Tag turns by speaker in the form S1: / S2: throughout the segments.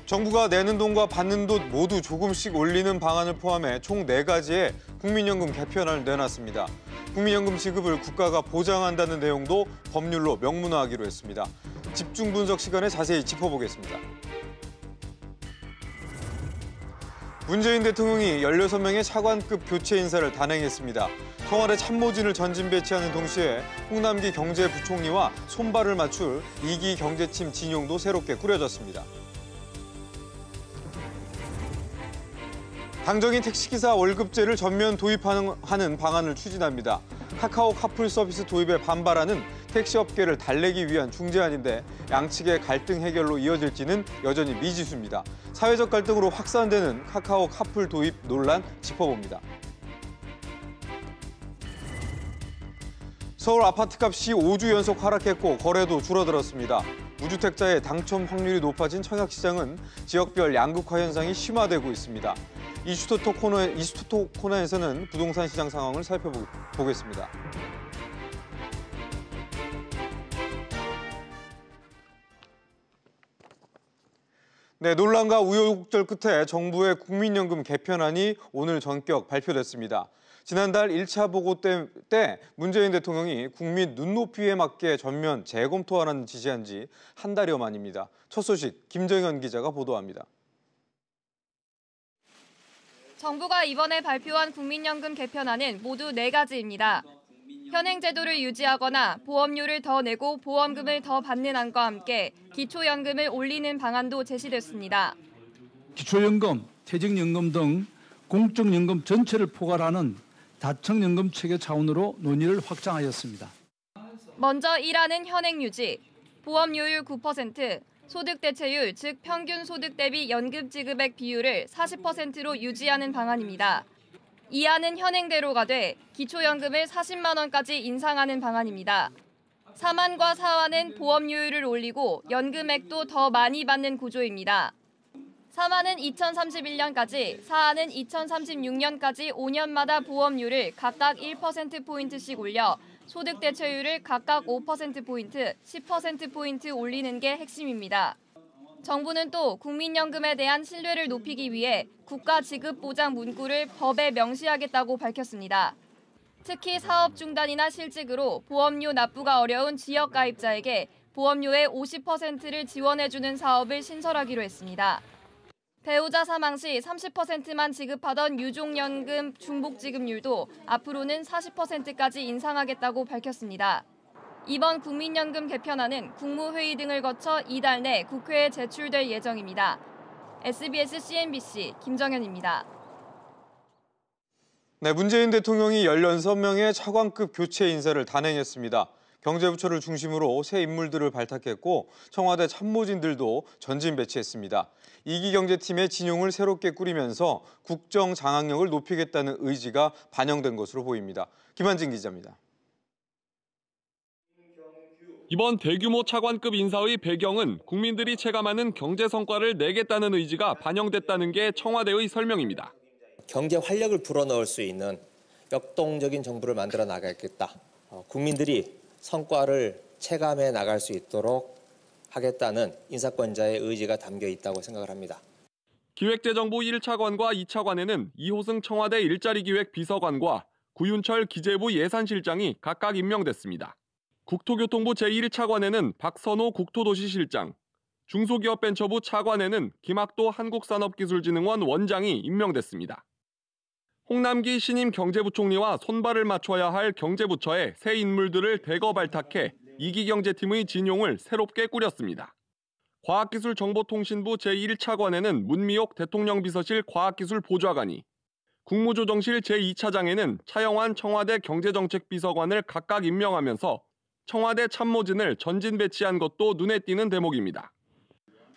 S1: 정부가 내는 돈과 받는 돈 모두 조금씩 올리는 방안을 포함해 총 4가지의 국민연금 개편안을 내놨습니다. 국민연금 지급을 국가가 보장한다는 내용도 법률로 명문화하기로 했습니다. 집중 분석 시간에 자세히 짚어보겠습니다. 문재인 대통령이 16명의 차관급 교체 인사를 단행했습니다. 청와대 참모진을 전진 배치하는 동시에 홍남기 경제부총리와 손발을 맞출 2기 경제팀 진용도 새롭게 꾸려졌습니다. 당정인 택시기사 월급제를 전면 도입하는 방안을 추진합니다. 카카오 카풀 서비스 도입에 반발하는 택시업계를 달래기 위한 중재안인데 양측의 갈등 해결로 이어질지는 여전히 미지수입니다. 사회적 갈등으로 확산되는 카카오 카풀 도입 논란 짚어봅니다. 서울 아파트값이 5주 연속 하락했고 거래도 줄어들었습니다. 무주택자의 당첨 확률이 높아진 청약시장은 지역별 양극화 현상이 심화되고 있습니다. 이슈토토 코너에서는 부동산 시장 상황을 살펴보겠습니다. 네, 논란과 우여곡절 끝에 정부의 국민연금 개편안이 오늘 전격 발표됐습니다. 지난달 1차 보고 때 문재인 대통령이 국민 눈높이에 맞게 전면 재검토하라는 지시한 지 한 달여 만입니다. 첫 소식 김정현 기자가 보도합니다.
S2: 정부가 이번에 발표한 국민연금 개편안은 모두 4가지입니다. 현행 제도를 유지하거나 보험료를 더 내고 보험금을 더 받는 안과 함께 기초연금을 올리는 방안도 제시됐습니다.
S3: 기초연금, 퇴직연금 등 공적연금 전체를 포괄하는 다층연금 체계 차원으로 논의를 확장하였습니다.
S2: 먼저 1안은 현행 유지, 보험료율 9%, 소득 대체율, 즉 평균 소득 대비 연금 지급액 비율을 40%로 유지하는 방안입니다. 2안은 현행대로가 돼 기초연금을 40만 원까지 인상하는 방안입니다. 3안과 4안은 보험료율을 올리고 연금액도 더 많이 받는 구조입니다. 3안은 2031년까지, 4안은 2036년까지 5년마다 보험료를 각각 1%포인트씩 올려 소득 대체율을 각각 5%포인트, 10%포인트 올리는 게 핵심입니다. 정부는 또 국민연금에 대한 신뢰를 높이기 위해 국가 지급 보장 문구를 법에 명시하겠다고 밝혔습니다. 특히 사업 중단이나 실직으로 보험료 납부가 어려운 지역 가입자에게 보험료의 50%를 지원해주는 사업을 신설하기로 했습니다. 배우자 사망 시 30%만 지급하던 유족연금 중복지급률도 앞으로는 40%까지 인상하겠다고 밝혔습니다. 이번 국민연금 개편안은 국무회의 등을 거쳐 이달 내 국회에 제출될 예정입니다. SBS CNBC 김정현입니다.
S1: 네, 문재인 대통령이 16명의 차관급 교체 인사를 단행했습니다. 경제부처를 중심으로 새 인물들을 발탁했고 청와대 참모진들도 전진 배치했습니다. 2기 경제팀의 진용을 새롭게 꾸리면서 국정 장악력을 높이겠다는 의지가 반영된 것으로 보입니다. 김한진 기자입니다.
S4: 이번 대규모 차관급 인사의 배경은 국민들이 체감하는 경제 성과를 내겠다는 의지가 반영됐다는 게 청와대의 설명입니다.
S5: 경제 활력을 불어넣을 수 있는 역동적인 정부를 만들어 나가겠다. 국민들이 성과를 체감해 나갈 수 있도록 하겠다는 인사권자의 의지가 담겨 있다고 생각을 합니다.
S4: 기획재정부 1차관과 2차관에는 이호승 청와대 일자리기획 비서관과 구윤철 기재부 예산실장이 각각 임명됐습니다. 국토교통부 제1차관에는 박선호 국토도시실장, 중소기업벤처부 차관에는 김학도 한국산업기술진흥원 원장이 임명됐습니다. 홍남기 신임 경제부총리와 손발을 맞춰야 할 경제부처에 새 인물들을 대거 발탁해 2기 경제팀의 진용을 새롭게 꾸렸습니다. 과학기술정보통신부 제1차관에는 문미옥 대통령비서실 과학기술보좌관이, 국무조정실 제2차장에는 차영환 청와대 경제정책비서관을 각각 임명하면서 청와대 참모진을 전진 배치한 것도 눈에 띄는 대목입니다.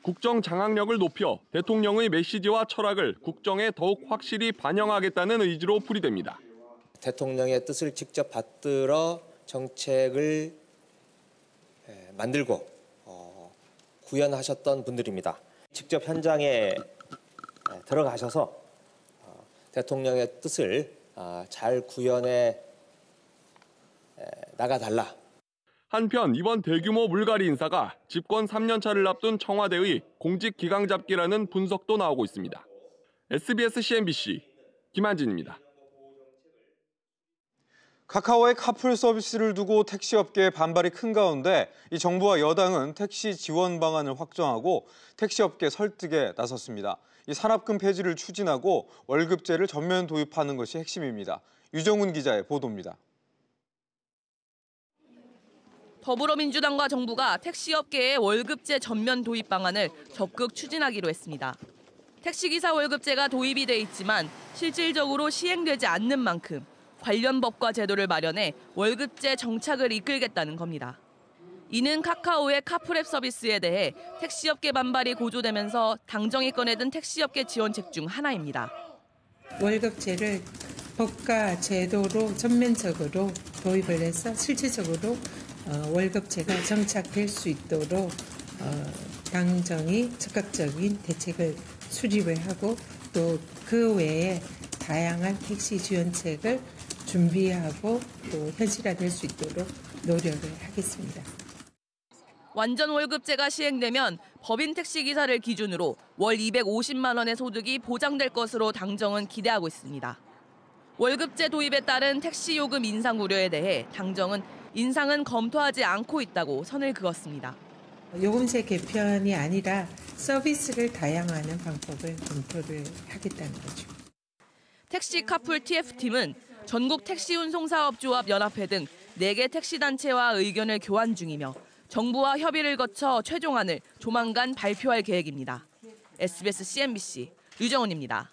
S4: 국정 장악력을 높여 대통령의 메시지와 철학을 국정에 더욱 확실히 반영하겠다는 의지로 풀이됩니다.
S5: 대통령의 뜻을 직접 받들어 정책을 만들고 구현하셨던 분들입니다. 직접 현장에 들어가셔서 대통령의 뜻을 잘 구현해 나가달라.
S4: 한편 이번 대규모 물갈이 인사가 집권 3년 차를 앞둔 청와대의 공직 기강 잡기라는 분석도 나오고 있습니다. SBS CNBC 김한진입니다.
S1: 카카오의 카풀 서비스를 두고 택시업계의 반발이 큰 가운데 이 정부와 여당은 택시 지원 방안을 확정하고 택시업계 설득에 나섰습니다. 이 산업금 폐지를 추진하고 월급제를 전면 도입하는 것이 핵심입니다. 유정훈 기자의 보도입니다.
S6: 더불어민주당과 정부가 택시업계의 월급제 전면 도입 방안을 적극 추진하기로 했습니다. 택시기사 월급제가 도입이 돼 있지만 실질적으로 시행되지 않는 만큼 관련 법과 제도를 마련해 월급제 정착을 이끌겠다는 겁니다. 이는 카카오의 카풀앱 서비스에 대해 택시업계 반발이 고조되면서 당정이 꺼내든 택시업계 지원책 중 하나입니다.
S7: 월급제를 법과 제도로 전면적으로 도입을 해서 실질적으로 월급제가 정착될 수 있도록 당정이 적극적인 대책을 수립을 하고 또 그 외에 다양한 택시 지원책을 준비하고 또 현실화될 수 있도록 노력을 하겠습니다.
S6: 완전 월급제가 시행되면 법인 택시기사를 기준으로 월 250만 원의 소득이 보장될 것으로 당정은 기대하고 있습니다. 월급제 도입에 따른 택시 요금 인상 우려에 대해 당정은 인상은 검토하지 않고 있다고 선을 그었습니다.
S7: 요금제 개편이 아니라 서비스를 다양화하는 방법을 검토를 하겠다는 거죠.
S6: 택시 카풀 TF팀은 전국 택시운송사업조합 연합회 등 4개 택시단체와 의견을 교환 중이며 정부와 협의를 거쳐 최종안을 조만간 발표할 계획입니다. SBS CNBC 유정훈입니다.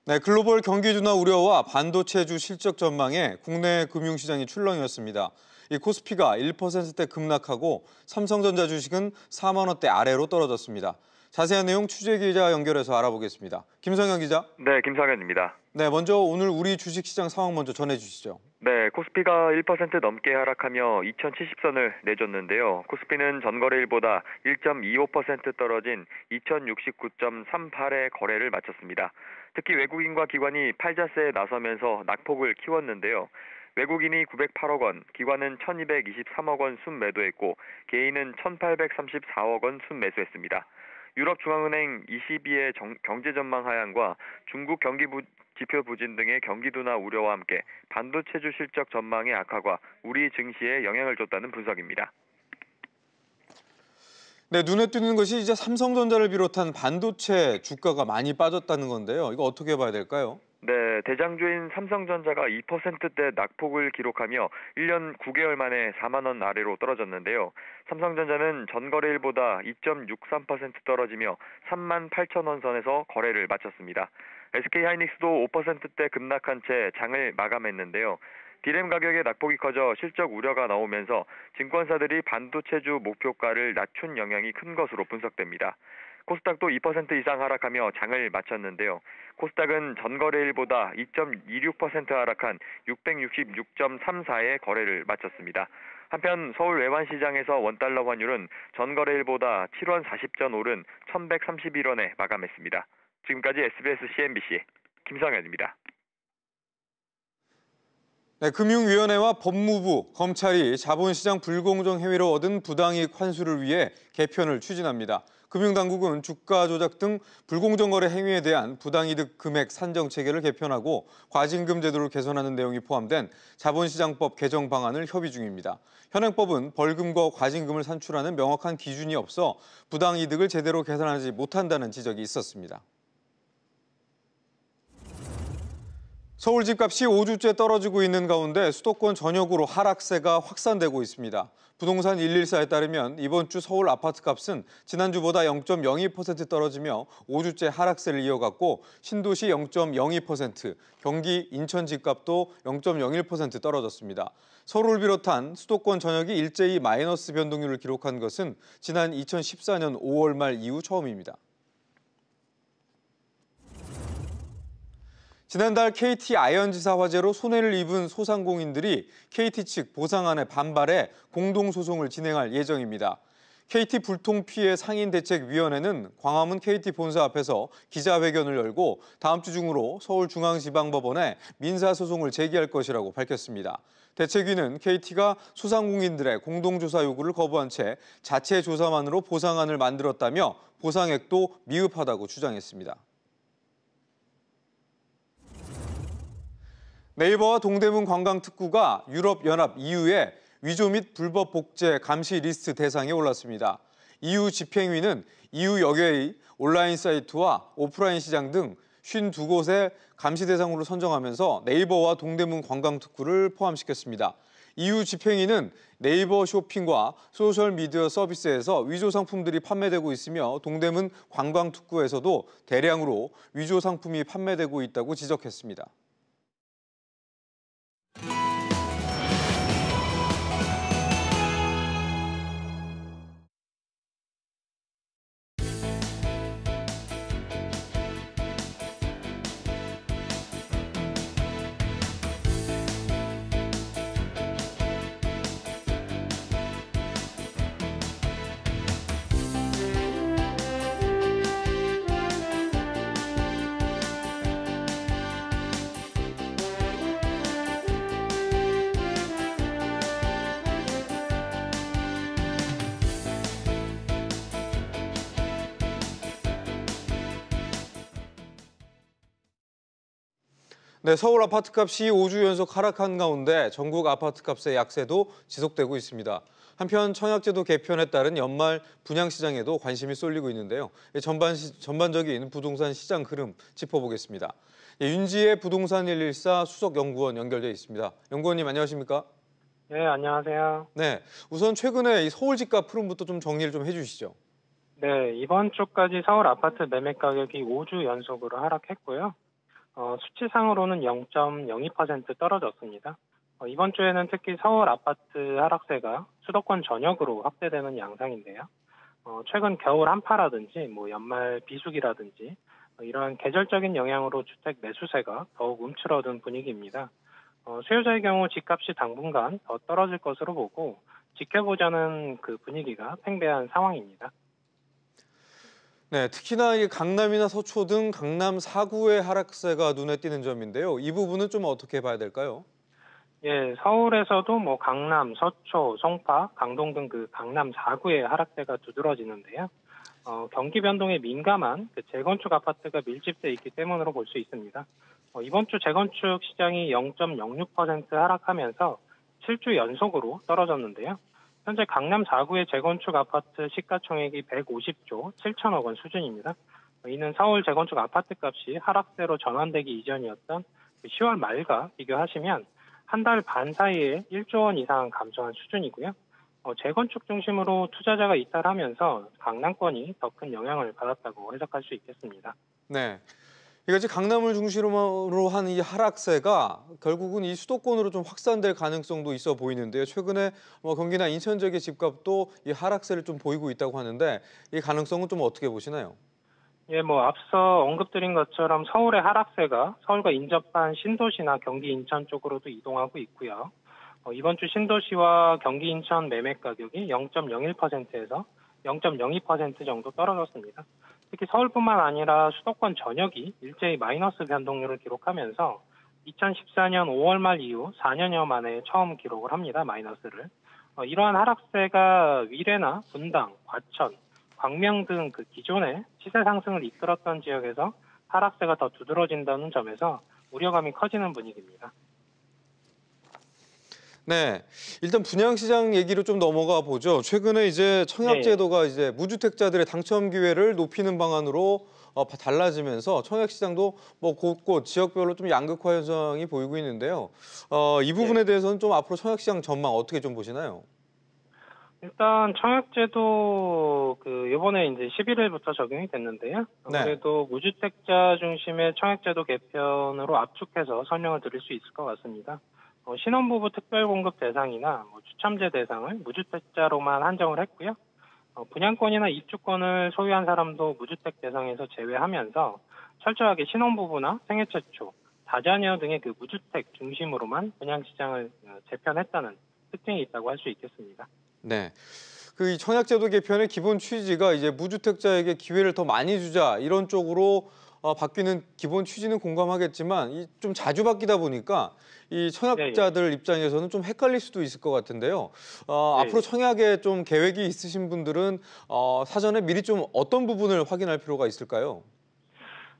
S1: 네, 글로벌 경기 둔화 우려와 반도체주 실적 전망에 국내 금융시장이 출렁이었습니다. 이 코스피가 1%대 급락하고 삼성전자 주식은 4만 원대 아래로 떨어졌습니다. 자세한 내용 취재기자 연결해서 알아보겠습니다. 김성현 기자.
S8: 네, 김성현입니다.
S1: 네, 먼저 오늘 우리 주식시장 상황 먼저 전해주시죠.
S8: 네, 코스피가 1% 넘게 하락하며 2070선을 내줬는데요. 코스피는 전거래일보다 1.25% 떨어진 2069.38의 거래를 마쳤습니다. 특히 외국인과 기관이 팔자세에 나서면서 낙폭을 키웠는데요. 외국인이 908억 원, 기관은 1223억 원 순매도했고 개인은 1834억 원 순매수했습니다. 유럽중앙은행 ECB의 경제전망 하향과 중국 경기 지표 부진 등의 경기 둔화 우려와 함께 반도체주 실적 전망의 악화가 우리 증시에 영향을 줬다는 분석입니다.
S1: 네, 눈에 띄는 것이 이제 삼성전자를 비롯한 반도체 주가가 많이 빠졌다는 건데요. 이거 어떻게 봐야 될까요?
S8: 네, 대장주인 삼성전자가 2%대 낙폭을 기록하며 1년 9개월 만에 4만 원 아래로 떨어졌는데요. 삼성전자는 전거래일보다 2.63% 떨어지며 3만 8천 원 선에서 거래를 마쳤습니다. SK하이닉스도 5%대 급락한 채 장을 마감했는데요. 디램 가격의 낙폭이 커져 실적 우려가 나오면서 증권사들이 반도체주 목표가를 낮춘 영향이 큰 것으로 분석됩니다. 코스닥도 2% 이상 하락하며 장을 마쳤는데요. 코스닥은 전거래일보다 2.26% 하락한 666.34의 거래를 마쳤습니다. 한편 서울 외환시장에서 원달러 환율은 전거래일보다 7원 40전 오른 1131원에 마감했습니다. 지금까지 SBS CNBC 김성현입니다.
S1: 네, 금융위원회와 법무부, 검찰이 자본시장 불공정 행위로 얻은 부당이익 환수를 위해 개편을 추진합니다. 금융당국은 주가 조작 등 불공정 거래 행위에 대한 부당이득 금액 산정 체계를 개편하고 과징금 제도를 개선하는 내용이 포함된 자본시장법 개정 방안을 협의 중입니다. 현행법은 벌금과 과징금을 산출하는 명확한 기준이 없어 부당이득을 제대로 계산하지 못한다는 지적이 있었습니다. 서울 집값이 5주째 떨어지고 있는 가운데 수도권 전역으로 하락세가 확산되고 있습니다. 부동산 114에 따르면 이번 주 서울 아파트값은 지난주보다 0.02% 떨어지며 5주째 하락세를 이어갔고 신도시 0.02%, 경기 인천 집값도 0.01% 떨어졌습니다. 서울을 비롯한 수도권 전역이 일제히 마이너스 변동률을 기록한 것은 지난 2014년 5월 말 이후 처음입니다. 지난달 KT 아현지사 화재로 손해를 입은 소상공인들이 KT 측 보상안에 반발해 공동소송을 진행할 예정입니다. KT 불통 피해 상인대책위원회는 광화문 KT 본사 앞에서 기자회견을 열고 다음 주 중으로 서울중앙지방법원에 민사소송을 제기할 것이라고 밝혔습니다. 대책위는 KT가 소상공인들의 공동조사 요구를 거부한 채 자체 조사만으로 보상안을 만들었다며 보상액도 미흡하다고 주장했습니다. 네이버와 동대문 관광특구가 유럽연합 EU의 위조 및 불법 복제 감시 리스트 대상에 올랐습니다. EU 집행위는 EU 여개의 온라인 사이트와 오프라인 시장 등 52곳의 감시 대상으로 선정하면서 네이버와 동대문 관광특구를 포함시켰습니다. EU 집행위는 네이버 쇼핑과 소셜미디어 서비스에서 위조 상품들이 판매되고 있으며 동대문 관광특구에서도 대량으로 위조 상품이 판매되고 있다고 지적했습니다. 네, 서울 아파트값이 5주 연속 하락한 가운데 전국 아파트값의 약세도 지속되고 있습니다. 한편 청약제도 개편에 따른 연말 분양시장에도 관심이 쏠리고 있는데요. 전반적인 부동산 시장 흐름 짚어보겠습니다. 윤지혜 부동산 114 수석연구원 연결돼 있습니다. 연구원님 안녕하십니까?
S9: 네, 안녕하세요.
S1: 네, 우선 최근에 이 서울 집값 흐름부터 좀 정리를 좀 해주시죠.
S9: 네, 이번 주까지 서울 아파트 매매 가격이 5주 연속으로 하락했고요. 수치상으로는 0.02% 떨어졌습니다. 이번 주에는 특히 서울 아파트 하락세가 수도권 전역으로 확대되는 양상인데요. 최근 겨울 한파라든지 연말 비수기라든지 이런 계절적인 영향으로 주택 매수세가 더욱 움츠러든 분위기입니다. 수요자의 경우 집값이 당분간 더 떨어질 것으로 보고 지켜보자는 그 분위기가 팽배한 상황입니다.
S1: 네, 특히나 이 강남이나 서초 등 강남 4구의 하락세가 눈에 띄는 점인데요. 이 부분은 좀 어떻게 봐야 될까요?
S9: 예, 서울에서도 강남, 서초, 송파, 강동 등 그 강남 4구의 하락세가 두드러지는데요. 경기 변동에 민감한 그 재건축 아파트가 밀집돼 있기 때문으로 볼 수 있습니다. 이번 주 재건축 시장이 0.06% 하락하면서 7주 연속으로 떨어졌는데요. 현재 강남 4구의 재건축 아파트 시가총액이 150조 7천억 원 수준입니다. 이는 서울 재건축 아파트 값이 하락세로 전환되기 이전이었던 10월 말과 비교하시면 한 달 반 사이에 1조 원 이상 감소한 수준이고요. 재건축 중심으로 투자자가 이탈하면서 강남권이 더 큰 영향을 받았다고 해석할 수 있겠습니다.
S1: 네. 이같이 강남을 중심으로 한 이 하락세가 결국은 이 수도권으로 좀 확산될 가능성도 있어 보이는데요. 최근에 경기나 인천 지역의 집값도 이 하락세를 좀 보이고 있다고 하는데 이 가능성은 좀 어떻게 보시나요?
S9: 예, 앞서 언급드린 것처럼 서울의 하락세가 서울과 인접한 신도시나 경기 인천 쪽으로도 이동하고 있고요. 이번 주 신도시와 경기 인천 매매 가격이 0.01%에서 0.02% 정도 떨어졌습니다. 특히 서울뿐만 아니라 수도권 전역이 일제히 마이너스 변동률을 기록하면서 2014년 5월 말 이후 4년여 만에 처음 기록을 합니다. 마이너스를. 이러한 하락세가 위례나 분당, 과천, 광명 등 그 기존의 시세 상승을 이끌었던 지역에서 하락세가 더 두드러진다는 점에서 우려감이 커지는 분위기입니다.
S1: 네, 일단 분양시장 얘기로 좀 넘어가 보죠. 최근에 이제 청약제도가 이제 무주택자들의 당첨 기회를 높이는 방안으로 달라지면서 청약시장도 곳곳 지역별로 좀 양극화 현상이 보이고 있는데요. 이 부분에 대해서는 좀 앞으로 청약시장 전망 어떻게 좀 보시나요?
S9: 일단 청약제도 이번에 이제 11일부터 적용이 됐는데요. 아무래도 무주택자 중심의 청약제도 개편으로 압축해서 설명을 드릴 수 있을 것 같습니다. 신혼부부 특별공급 대상이나 추첨제 대상을 무주택자로만 한정을 했고요. 분양권이나 입주권을 소유한 사람도 무주택 대상에서 제외하면서 철저하게 신혼부부나 생애 최초, 다자녀 등의 그 무주택 중심으로만 분양시장을 재편했다는 특징이 있다고 할 수 있겠습니다.
S1: 네. 이 청약제도 개편의 기본 취지가 이제 무주택자에게 기회를 더 많이 주자 이런 쪽으로 바뀌는 기본 취지는 공감하겠지만 좀 자주 바뀌다 보니까 이 청약자들 입장에서는 좀 헷갈릴 수도 있을 것 같은데요. 앞으로 청약에 좀 계획이 있으신 분들은 사전에 미리 좀 어떤 부분을 확인할 필요가 있을까요?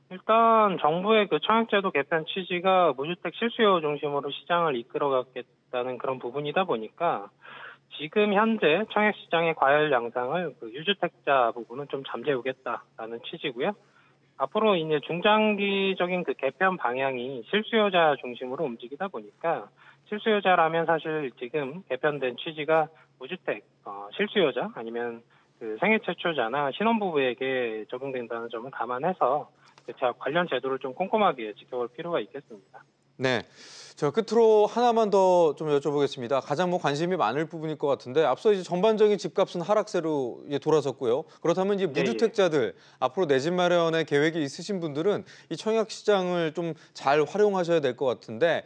S9: 일단 정부의 그 청약제도 개편 취지가 무주택 실수요 중심으로 시장을 이끌어가겠다는 그런 부분이다 보니까 지금 현재 청약 시장의 과열 양상을 그 유주택자 부분은 좀 잠재우겠다라는 취지고요. 앞으로 이제 중장기적인 그 개편 방향이 실수요자 중심으로 움직이다 보니까 실수요자라면 사실 지금 개편된 취지가 무주택 실수요자 아니면 그 생애 최초자나 신혼부부에게 적용된다는 점을 감안해서 관련 제도를 좀 꼼꼼하게 지켜볼 필요가 있겠습니다.
S1: 네. 저 끝으로 하나만 더 좀 여쭤보겠습니다. 가장 관심이 많을 부분일 것 같은데 앞서 이제 전반적인 집값은 하락세로 돌아섰고요. 그렇다면 이제 무주택자들 앞으로 내 집 마련의 계획이 있으신 분들은 이 청약 시장을 좀 잘 활용하셔야 될 것 같은데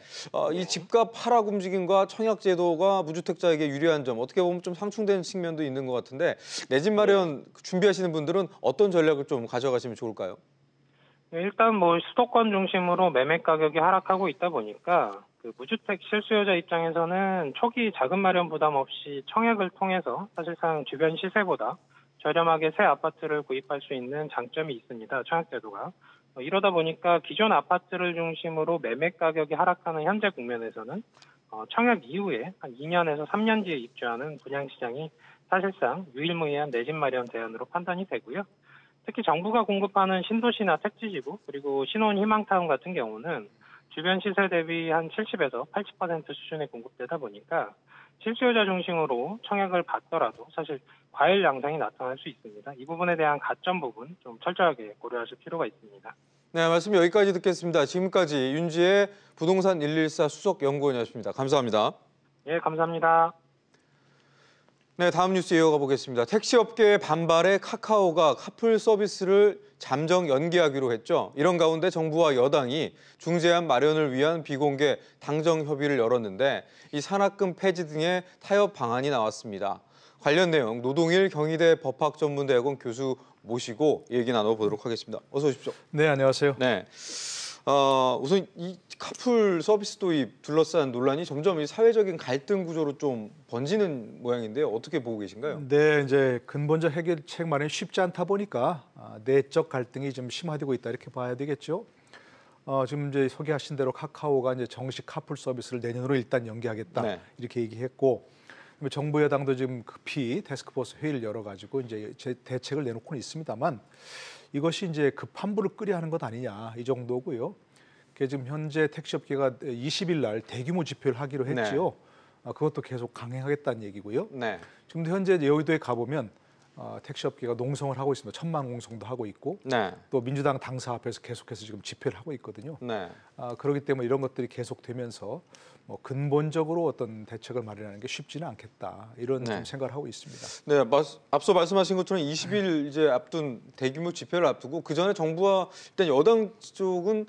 S1: 이 집값 하락 움직임과 청약 제도가 무주택자에게 유리한 점 어떻게 보면 좀 상충되는 측면도 있는 것 같은데 내 집 마련 준비하시는 분들은 어떤 전략을 좀 가져가시면 좋을까요?
S9: 일단 수도권 중심으로 매매 가격이 하락하고 있다 보니까 그 무주택 실수요자 입장에서는 초기 자금 마련 부담 없이 청약을 통해서 사실상 주변 시세보다 저렴하게 새 아파트를 구입할 수 있는 장점이 있습니다. 청약제도가. 이러다 보니까 기존 아파트를 중심으로 매매 가격이 하락하는 현재 국면에서는 청약 이후에 한 2년에서 3년 뒤에 입주하는 분양시장이 사실상 유일무이한 내 집 마련 대안으로 판단이 되고요. 특히 정부가 공급하는 신도시나 택지지구 그리고 신혼 희망타운 같은 경우는 주변 시세 대비 한 70에서 80% 수준에 공급되다 보니까 실수요자 중심으로 청약을 받더라도 사실 과열 양상이 나타날 수 있습니다. 이 부분에 대한 가점 부분 좀 철저하게 고려하실 필요가 있습니다.
S1: 네, 말씀 여기까지 듣겠습니다. 지금까지 윤지혜 부동산 114 수석 연구원이었습니다. 감사합니다.
S9: 예, 감사합니다.
S1: 네, 다음 뉴스 이어가 보겠습니다. 택시업계의 반발에 카카오가 카풀 서비스를 잠정 연기하기로 했죠. 이런 가운데 정부와 여당이 중재안 마련을 위한 비공개 당정 협의를 열었는데 이 산학금 폐지 등의 타협 방안이 나왔습니다. 관련 내용 노동일 경희대 법학전문대학원 교수 모시고 얘기 나눠보도록 하겠습니다. 어서 오십시오.
S10: 네, 안녕하세요.
S1: 네. 우선 이 카풀 서비스 도입 둘러싼 논란이 점점 이 사회적인 갈등 구조로 좀 번지는 모양인데요. 어떻게 보고 계신가요?
S10: 네, 이제 근본적 해결책 마련이 쉽지 않다 보니까 내적 갈등이 좀 심화되고 있다 이렇게 봐야 되겠죠. 지금 이제 소개하신 대로 카카오가 이제 정식 카풀 서비스를 내년으로 일단 연기하겠다 이렇게 얘기했고, 정부 여당도 지금 급히 태스크포스 회의를 열어가지고 이제 대책을 내놓고는 있습니다만. 이것이 이제 급한 불을 끄려 하는 것 아니냐 이 정도고요. 지금 현재 택시업계가 20일 날 대규모 집회를 하기로 했지요. 그것도 계속 강행하겠다는 얘기고요. 지금도 현재 여의도에 가보면 택시업계가 농성을 하고 있습니다. 천만 공성도 하고 있고 또 민주당 당사 앞에서 계속해서 지금 집회를 하고 있거든요. 그렇기 때문에 이런 것들이 계속되면서 근본적으로 어떤 대책을 마련하는 게 쉽지는 않겠다 이런 좀 생각을 하고 있습니다.
S1: 네, 앞서 말씀하신 것처럼 20일 이제 앞둔 대규모 집회를 앞두고 그 전에 정부와 일단 여당 쪽은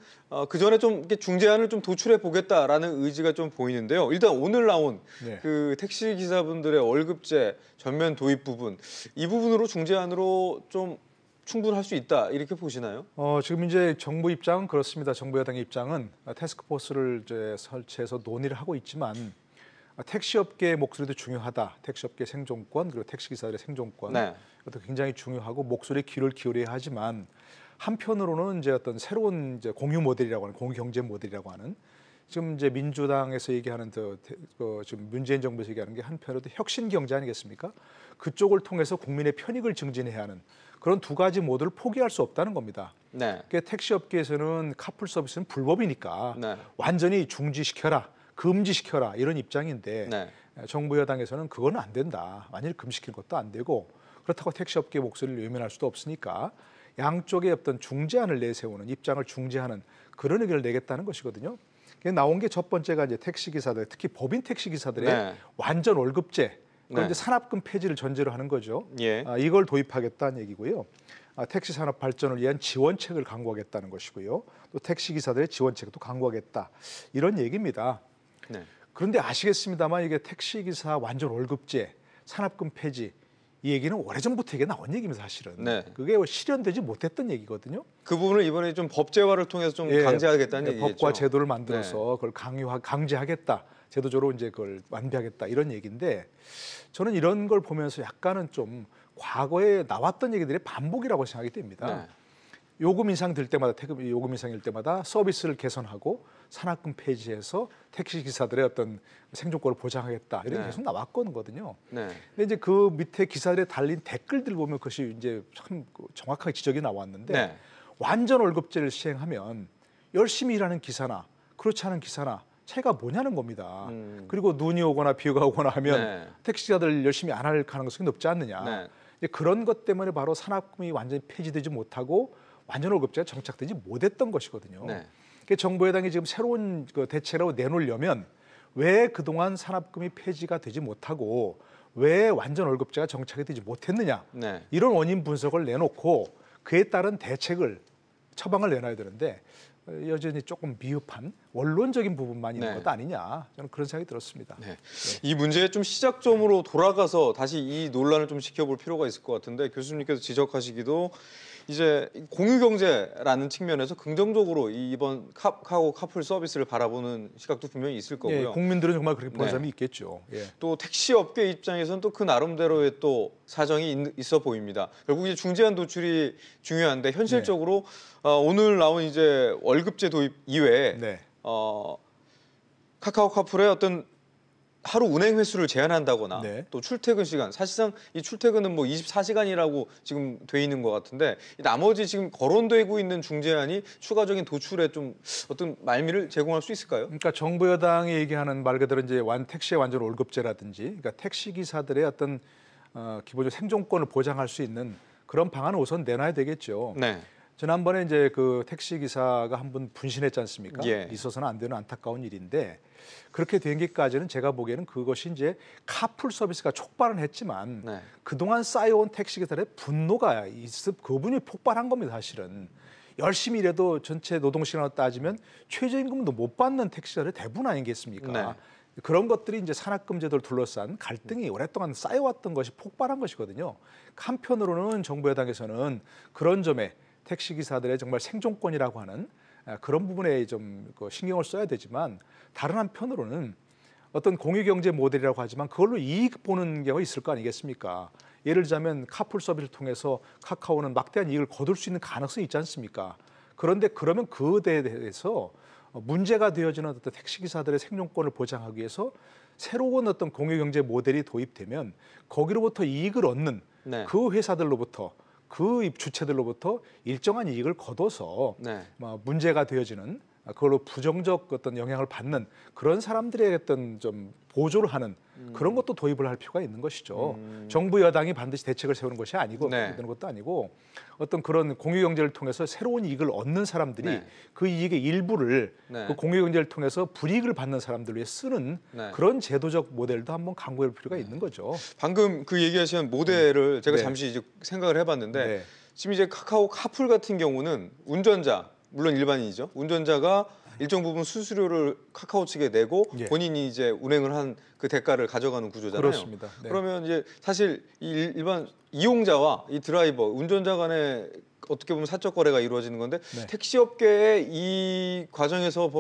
S1: 그 전에 좀 이렇게 중재안을 좀 도출해 보겠다라는 의지가 좀 보이는데요. 일단 오늘 나온 그 택시 기사분들의 월급제 전면 도입 부분 이 부분으로 중재안으로 좀 충분할 수 있다 이렇게 보시나요?
S10: 지금 이제 정부 입장은 그렇습니다. 정부 여당의 입장은 태스크포스를 이제 설치해서 논의를 하고 있지만 택시업계의 목소리도 중요하다. 택시업계 생존권 그리고 택시기사들의 생존권 이것도 굉장히 중요하고 목소리에 귀를 기울여야 하지만 한편으로는 이제 어떤 새로운 이제 공유 모델이라고 하는 공유 경제 모델이라고 하는 지금 이제 민주당에서 얘기하는 지금 문재인 정부에서 얘기하는 게 한편으로도 혁신 경제 아니겠습니까? 그쪽을 통해서 국민의 편익을 증진해야 하는 그런 두 가지 모델을 포기할 수 없다는 겁니다. 그러니까 택시업계에서는 카풀 서비스는 불법이니까 완전히 중지시켜라, 금지시켜라 이런 입장인데 정부 여당에서는 그건 안 된다. 완전히 금지시킬 것도 안 되고 그렇다고 택시업계 목소리를 외면할 수도 없으니까 양쪽의 어떤 중재안을 내세우는 입장을 중재하는 그런 의견을 내겠다는 것이거든요. 나온 게 첫 번째가 이제 택시기사들, 특히 법인 택시기사들의 완전 월급제, 그런데 산업금 폐지를 전제로 하는 거죠. 이걸 도입하겠다는 얘기고요. 택시 산업 발전을 위한 지원책을 강구하겠다는 것이고요. 또 택시기사들의 지원책도 강구하겠다 이런 얘기입니다. 그런데 아시겠습니다만 이게 택시기사 완전 월급제, 산업금 폐지 이 얘기는 오래전부터 얘기가 나온 얘기입니다, 사실은.
S1: 네.
S10: 그게 실현되지 못했던 얘기거든요.
S1: 그 부분을 이번에 좀 법제화를 통해서 좀 강제하겠다는 얘기겠죠.
S10: 법과 제도를 만들어서 그걸 강제하겠다. 제도적으로 이제 그걸 완비하겠다 이런 얘기인데 저는 이런 걸 보면서 약간은 좀 과거에 나왔던 얘기들의 반복이라고 생각이 됩니다. 요금 인상 들 때마다 요금 인상일 때마다 서비스를 개선하고 산학금 폐지해서 택시 기사들의 어떤 생존권을 보장하겠다 이런 게 계속 나왔거든요. 근데 이제 그 밑에 기사들에 달린 댓글들 보면 그것이 이제 참 정확하게 지적이 나왔는데 완전 월급제를 시행하면 열심히 일하는 기사나 그렇지 않은 기사나 차이가 뭐냐는 겁니다. 그리고 눈이 오거나 비가 오거나 하면 택시기사들 열심히 안 할 가능성이 높지 않느냐. 그런 것 때문에 바로 산학금이 완전히 폐지되지 못하고 완전 월급제가 정착되지 못했던 것이거든요. 그러니까 정부 여당이 지금 새로운 그 대책으로 내놓으려면 왜 그동안 산학금이 폐지가 되지 못하고 왜 완전 월급제가 정착이 되지 못했느냐. 이런 원인 분석을 내놓고 그에 따른 대책을 처방을 내놔야 되는데 여전히 조금 미흡한 원론적인 부분만 있는 것도 아니냐 저는 그런 생각이 들었습니다.
S1: 이 문제의 좀 시작점으로 돌아가서 다시 이 논란을 좀 지켜볼 필요가 있을 것 같은데 교수님께서 지적하시기도 이제 공유경제라는 측면에서 긍정적으로 이번 카카오 카풀 서비스를 바라보는 시각도 분명히 있을 거고요.
S10: 국민들은 정말 그렇게 보는 사람이 있겠죠.
S1: 또 택시 업계 입장에서는 또 그 나름대로의 또 사정이 있어 보입니다. 결국 이제 중재안 도출이 중요한데 현실적으로 오늘 나온 이제 월급제 도입 이외에 카카오 카풀의 어떤 하루 운행 횟수를 제한한다거나 또 출퇴근 시간, 사실상 이 출퇴근은 뭐 24시간이라고 지금 돼 있는 것 같은데 나머지 지금 거론되고 있는 중재안이 추가적인 도출에 좀 어떤 말미를 제공할 수 있을까요?
S10: 그러니까 정부 여당이 얘기하는 말 그대로 이제 택시의 완전 월급제라든지, 그러니까 택시 기사들의 어떤 기본적 생존권을 보장할 수 있는 그런 방안을 우선 내놔야 되겠죠. 지난번에 이제 그 택시 기사가 한 분 분신했지 않습니까? 있어서는 안 되는 안타까운 일인데 그렇게 된 게까지는 제가 보기에는 그것이 이제 카풀 서비스가 촉발은 했지만 그동안 쌓여온 택시 기사들의 분노가 그분이 폭발한 겁니다, 사실은. 열심히 일해도 전체 노동시간으로 따지면 최저임금도 못 받는 택시자들의 대부분 아니겠습니까? 그런 것들이 이제 산학금 제도를 둘러싼 갈등이 오랫동안 쌓여왔던 것이 폭발한 것이거든요. 한편으로는 정부 여당에서는 그런 점에 택시기사들의 정말 생존권이라고 하는 그런 부분에 좀 신경을 써야 되지만 다른 한편으로는 어떤 공유경제 모델이라고 하지만 그걸로 이익 보는 경우가 있을 거 아니겠습니까? 예를 들자면 카풀 서비스를 통해서 카카오는 막대한 이익을 거둘 수 있는 가능성이 있지 않습니까? 그런데 그러면 그에 대해서 문제가 되어지는 어떤 택시기사들의 생존권을 보장하기 위해서 새로운 어떤 공유경제 모델이 도입되면 거기로부터 이익을 얻는 그 회사들로부터 그 주체들로부터 일정한 이익을 거둬서 문제가 되어지는 그걸로 부정적 어떤 영향을 받는 그런 사람들의 어떤 좀 보조를 하는 그런 것도 도입을 할 필요가 있는 것이죠. 정부 여당이 반드시 대책을 세우는 것이 아니고 그런 것도 아니고 어떤 그런 공유경제를 통해서 새로운 이익을 얻는 사람들이 그 이익의 일부를 그 공유경제를 통해서 불이익을 받는 사람들 위해 쓰는 그런 제도적 모델도 한번 강구할 필요가 있는 거죠.
S1: 방금 그 얘기하신 모델을 제가 잠시 이제 생각을 해봤는데 지금 이제 카카오 카풀 같은 경우는 운전자 물론 일반인이죠. 운전자가 일정 부분 수수료를 카카오 측에 내고 본인이 이제 운행을 한 그 대가를 가져가는 구조잖아요.
S10: 그렇습니다.
S1: 그러면 이제 사실 이 일반 이용자와 이 드라이버, 운전자 간에 어떻게 보면 사적 거래가 이루어지는 건데 택시업계의 이 과정에서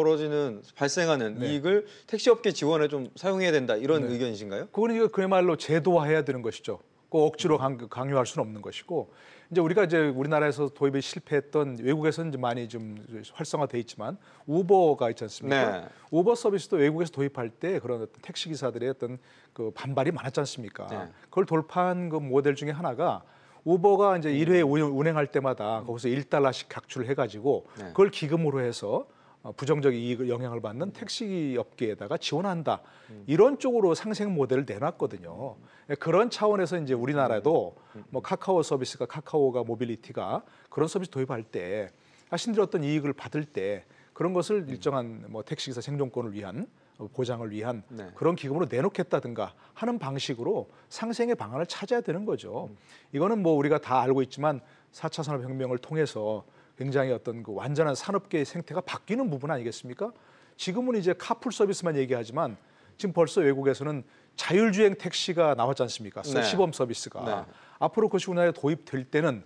S1: 발생하는 이익을 택시업계 지원에 좀 사용해야 된다 이런 의견이신가요?
S10: 그건 그야말로 제도화해야 되는 것이죠. 꼭 억지로 강요할 수는 없는 것이고 이제 우리가 이제 우리나라에서 도입에 실패했던 외국에서는 이제 많이 좀 활성화돼 있지만 우버가 있지 않습니까? 우버 서비스도 외국에서 도입할 때 그런 어떤 택시 기사들의 어떤 그 반발이 많았지 않습니까? 그걸 돌파한 그 모델 중에 하나가 우버가 이제 1회 운행할 때마다 거기서 $1씩 각출을 해가지고 그걸 기금으로 해서 부정적 이익을 영향을 받는 택시 업계에다가 지원한다. 이런 쪽으로 상생 모델을 내놨거든요. 그런 차원에서 이제 우리나라도 뭐 카카오 서비스가 카카오가 모빌리티가 그런 서비스 도입할 때 자신들이 어떤 이익을 받을 때 그런 것을 일정한 뭐 택시기사 생존권을 위한 보장을 위한 그런 기금으로 내놓겠다든가 하는 방식으로 상생의 방안을 찾아야 되는 거죠. 이거는 뭐 우리가 다 알고 있지만 4차 산업혁명을 통해서 굉장히 어떤 그 완전한 산업계의 생태가 바뀌는 부분 아니겠습니까? 지금은 이제 카풀 서비스만 얘기하지만 지금 벌써 외국에서는 자율주행 택시가 나왔지 않습니까?
S1: 네.
S10: 시범 서비스가.
S1: 네.
S10: 앞으로 그것이 우리나라에 도입될 때는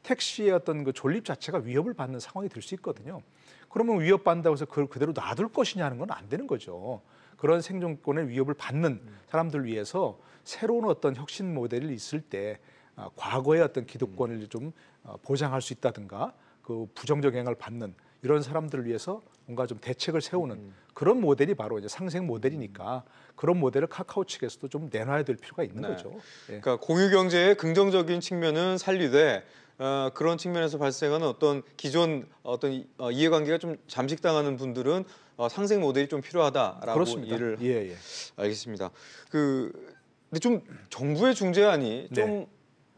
S10: 택시의 어떤 그 존립 자체가 위협을 받는 상황이 될 수 있거든요. 그러면 위협받는다고 해서 그걸 그대로 놔둘 것이냐 하는 건 안 되는 거죠. 그런 생존권의 위협을 받는 사람들 위해서 새로운 어떤 혁신 모델이 있을 때 과거의 어떤 기득권을 좀 보장할 수 있다든가 그 부정적 영향을 받는 이런 사람들을 위해서 뭔가 좀 대책을 세우는 그런 모델이 바로 이제 상생 모델이니까 그런 모델을 카카오 측에서도 좀 내놔야 될 필요가 있는 거죠. 예.
S1: 그러니까 공유 경제의 긍정적인 측면은 살리되 그런 측면에서 발생하는 어떤 기존 어떤 이해관계가 좀 잠식당하는 분들은 상생 모델이 좀 필요하다라고
S10: 그렇습니다.
S1: 이해를
S10: 예.
S1: 알겠습니다. 근데 좀 정부의 중재안이 좀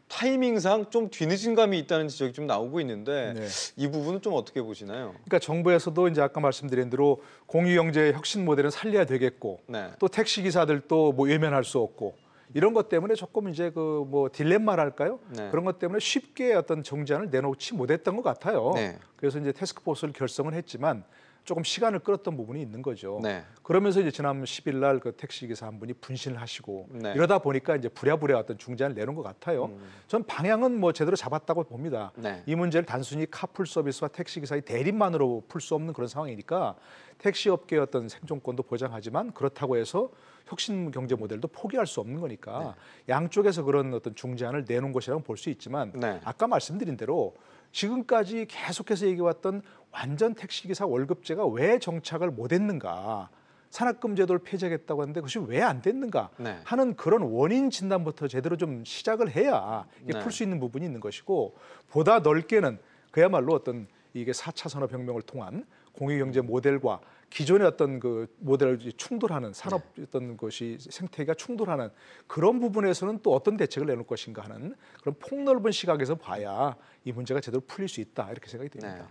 S1: 타이밍상 좀 뒤늦은 감이 있다는 지적이 좀 나오고 있는데 이 부분은 좀 어떻게 보시나요?
S10: 그러니까 정부에서도 이제 아까 말씀드린 대로 공유경제의 혁신 모델은 살려야 되겠고 또 택시 기사들도 뭐 외면할 수 없고 이런 것 때문에 조금 이제 그 뭐 딜레마랄까요? 그런 것 때문에 쉽게 어떤 정제안을 내놓지 못했던 것 같아요. 그래서 이제 태스크포스를 결성을 했지만 조금 시간을 끌었던 부분이 있는 거죠. 그러면서 이제 지난 10일 날 그 택시 기사 한 분이 분신을 하시고 이러다 보니까 이제 부랴부랴 어떤 중재안을 내놓은 것 같아요. 전 방향은 뭐 제대로 잡았다고 봅니다. 이 문제를 단순히 카풀 서비스와 택시 기사의 대립만으로 풀 수 없는 그런 상황이니까 택시 업계의 어떤 생존권도 보장하지만 그렇다고 해서 혁신 경제 모델도 포기할 수 없는 거니까 양쪽에서 그런 어떤 중재안을 내놓은 것이라고 볼 수 있지만 아까 말씀드린 대로 지금까지 계속해서 얘기해왔던 완전 택시기사 월급제가 왜 정착을 못했는가, 산학금 제도를 폐지하겠다고 하는데 그것이 왜 안 됐는가 하는 그런 원인 진단부터 제대로 좀 시작을 해야 이게 풀 수 있는 부분이 있는 것이고 보다 넓게는 그야말로 어떤 이게 4차 산업혁명을 통한 공유경제 모델과 기존의 어떤 그 모델을 충돌하는 산업 어떤 것이 생태계가 충돌하는 그런 부분에서는 또 어떤 대책을 내놓을 것인가 하는 그런 폭넓은 시각에서 봐야 이 문제가 제대로 풀릴 수 있다 이렇게 생각이 됩니다.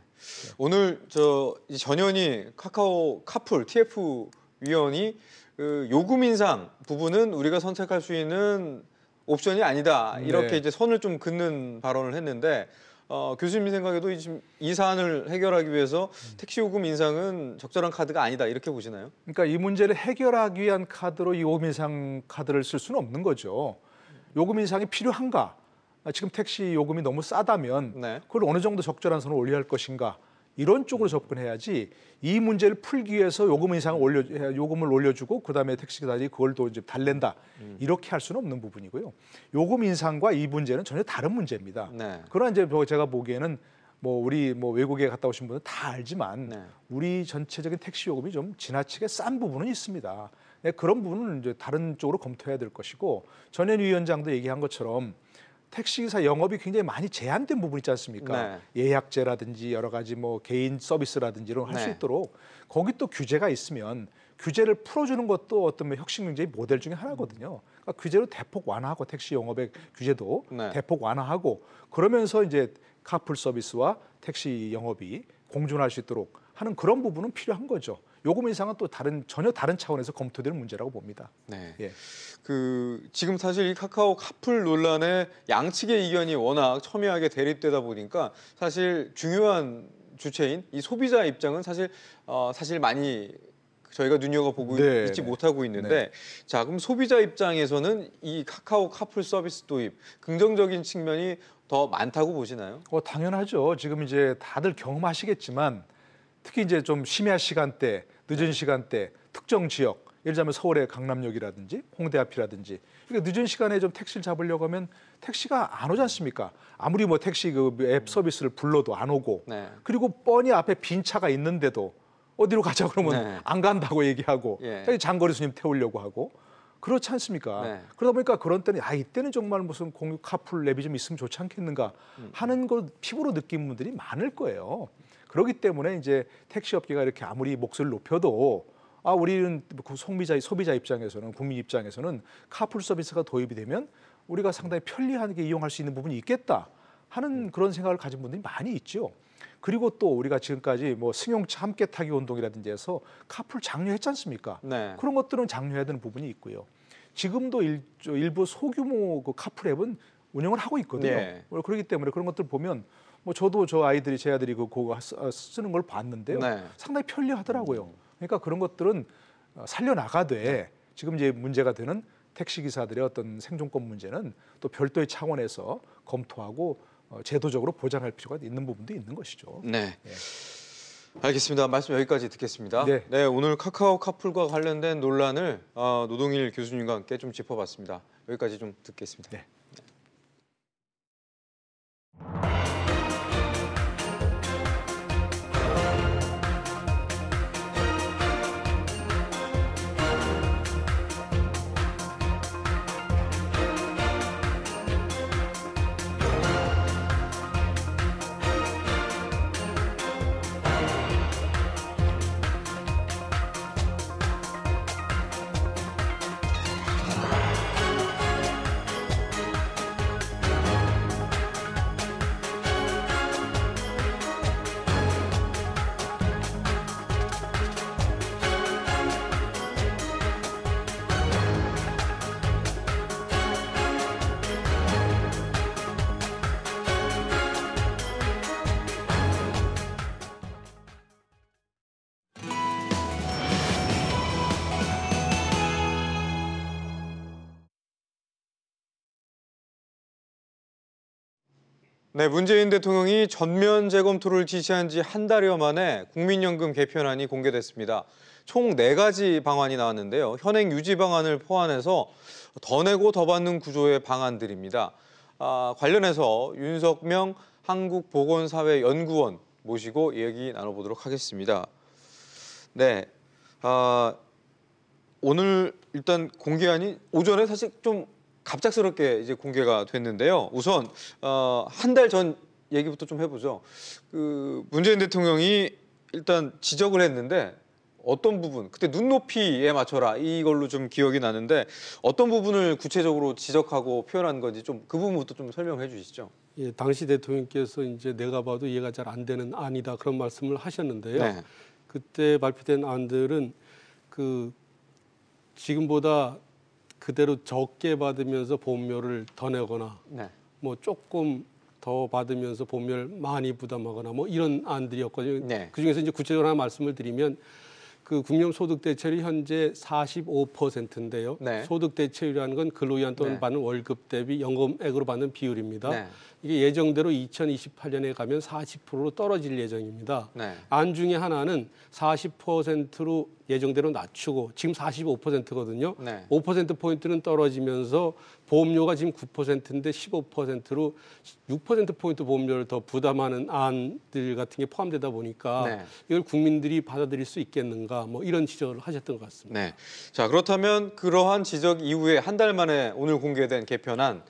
S1: 오늘 전현희 카카오 카풀 TF 위원이 그 요금 인상 부분은 우리가 선택할 수 있는 옵션이 아니다 이렇게 이제 선을 좀 긋는 발언을 했는데. 교수님 생각에도 지금 이 사안을 해결하기 위해서 택시 요금 인상은 적절한 카드가 아니다 이렇게 보시나요?
S10: 그러니까 이 문제를 해결하기 위한 카드로 이 요금 인상 카드를 쓸 수는 없는 거죠. 요금 인상이 필요한가? 지금 택시 요금이 너무 싸다면 그걸 어느 정도 적절한 선을 올려야 할 것인가? 이런 쪽으로 접근해야지 이 문제를 풀기 위해서 요금을 올려주고 그다음에 택시기사들이 그걸 또 이제 달랜다 이렇게 할 수는 없는 부분이고요. 요금 인상과 이 문제는 전혀 다른 문제입니다. 그러나 이제 제가 보기에는 우리 외국에 갔다 오신 분은 다 알지만 우리 전체적인 택시 요금이 좀 지나치게 싼 부분은 있습니다. 그런 부분은 이제 다른 쪽으로 검토해야 될 것이고 전현희 위원장도 얘기한 것처럼. 택시기사 영업이 굉장히 많이 제한된 부분이 있지 않습니까? 예약제라든지 여러 가지 개인 서비스라든지 이런 걸 할 수 있도록 거기 또 규제가 있으면 규제를 풀어주는 것도 어떤 혁신경제의 모델 중에 하나거든요. 그러니까 규제로 대폭 완화하고 택시 영업의 규제도 대폭 완화하고 그러면서 이제 카풀 서비스와 택시 영업이 공존할 수 있도록 하는 그런 부분은 필요한 거죠. 요금 인상은 또 전혀 다른 차원에서 검토되는 문제라고 봅니다.
S1: 지금 사실 이 카카오 카풀 논란에 양측의 의견이 워낙 첨예하게 대립되다 보니까 사실 중요한 주체인 이 소비자 입장은 사실 많이 저희가 눈여겨보고 있지 못하고 있는데 자 그럼 소비자 입장에서는 이 카카오 카풀 서비스 도입 긍정적인 측면이 더 많다고 보시나요?
S10: 당연하죠. 지금 이제 다들 경험하시겠지만 특히 이제 좀 심야 시간대, 늦은 시간대, 특정 지역, 예를 들자면 서울의 강남역이라든지 홍대 앞이라든지 그러니까 늦은 시간에 좀 택시를 잡으려고 하면 택시가 안 오지 않습니까? 아무리 택시 그 앱 서비스를 불러도 안 오고 그리고 뻔히 앞에 빈 차가 있는데도 어디로 가자 그러면 안 간다고 얘기하고 장거리 손님 태우려고 하고 그렇지 않습니까? 그러다 보니까 그런 때는 이때는 정말 무슨 공유 카풀 앱이 좀 있으면 좋지 않겠는가 하는 걸 피부로 느낀 분들이 많을 거예요. 그렇기 때문에 이제 택시 업계가 이렇게 아무리 목소리를 높여도 우리는 소비자 입장에서는 국민 입장에서는 카풀 서비스가 도입이 되면 우리가 상당히 편리하게 이용할 수 있는 부분이 있겠다 하는 그런 생각을 가진 분들이 많이 있죠. 그리고 또 우리가 지금까지 승용차 함께 타기 운동이라든지 해서 카풀 장려했지 않습니까? 그런 것들은 장려해야 되는 부분이 있고요. 지금도 일부 소규모 그 카풀 앱은 운영을 하고 있거든요. 그렇기 때문에 그런 것들 보면 저도 제 아이들이 그거 쓰는 걸 봤는데요. 상당히 편리하더라고요. 그러니까 그런 것들은 살려나가되 지금 이제 문제가 되는 택시 기사들의 어떤 생존권 문제는 또 별도의 차원에서 검토하고 제도적으로 보장할 필요가 있는 부분도 있는 것이죠.
S1: 네. 네. 알겠습니다. 말씀 여기까지 듣겠습니다.
S10: 네.
S1: 네, 오늘 카카오 카풀과 관련된 논란을 노동일 교수님과 함께 좀 짚어봤습니다. 여기까지 좀 듣겠습니다.
S10: 네.
S1: 네, 문재인 대통령이 전면 재검토를 지시한 지 한 달여 만에 국민연금 개편안이 공개됐습니다. 총 4가지 방안이 나왔는데요. 현행 유지 방안을 포함해서 더 내고 더 받는 구조의 방안들입니다. 관련해서 윤석명 한국보건사회연구원 모시고 얘기 나눠보도록 하겠습니다. 네, 오늘 일단 공개안이 오전에 사실 좀 갑작스럽게 이제 공개가 됐는데요. 우선 한 달 전 얘기부터 좀 해보죠. 문재인 대통령이 일단 지적을 했는데 어떤 부분, 그때 눈높이에 맞춰라 이걸로 좀 기억이 나는데 어떤 부분을 구체적으로 지적하고 표현한 건지 좀 그 부분부터 좀 설명해 주시죠.
S11: 예, 당시 대통령께서 이제 내가 봐도 이해가 잘 안 되는 안이다 그런 말씀을 하셨는데요.
S1: 네.
S11: 그때 발표된 안들은 지금보다 그대로 적게 받으면서 보험료를 더 내거나
S1: 네.
S11: 뭐 조금 더 받으면서 보험료를 많이 부담하거나 뭐 이런 안들이었거든요.
S1: 네.
S11: 그중에서 이제 구체적으로 하나 말씀을 드리면 국민소득 대체율이 현재 45%인데요.
S1: 네.
S11: 소득 대체율이라는 건 근로기간 동안
S1: 네.
S11: 받는 월급 대비 연금액으로 받는 비율입니다.
S1: 네.
S11: 이게 예정대로 2028년에 가면 40%로 떨어질 예정입니다.
S1: 네.
S11: 안 중에 하나는 40%로 예정대로 낮추고 지금 45%거든요.
S1: 네.
S11: 5%포인트는 떨어지면서 보험료가 지금 9%인데 15%로 6%포인트 보험료를 더 부담하는 안들 같은 게 포함되다 보니까
S1: 네.
S11: 이걸 국민들이 받아들일 수 있겠는가 뭐 이런 지적을 하셨던 것 같습니다.
S1: 네. 자, 그렇다면 그러한 지적 이후에 한 달 만에 오늘 공개된 개편안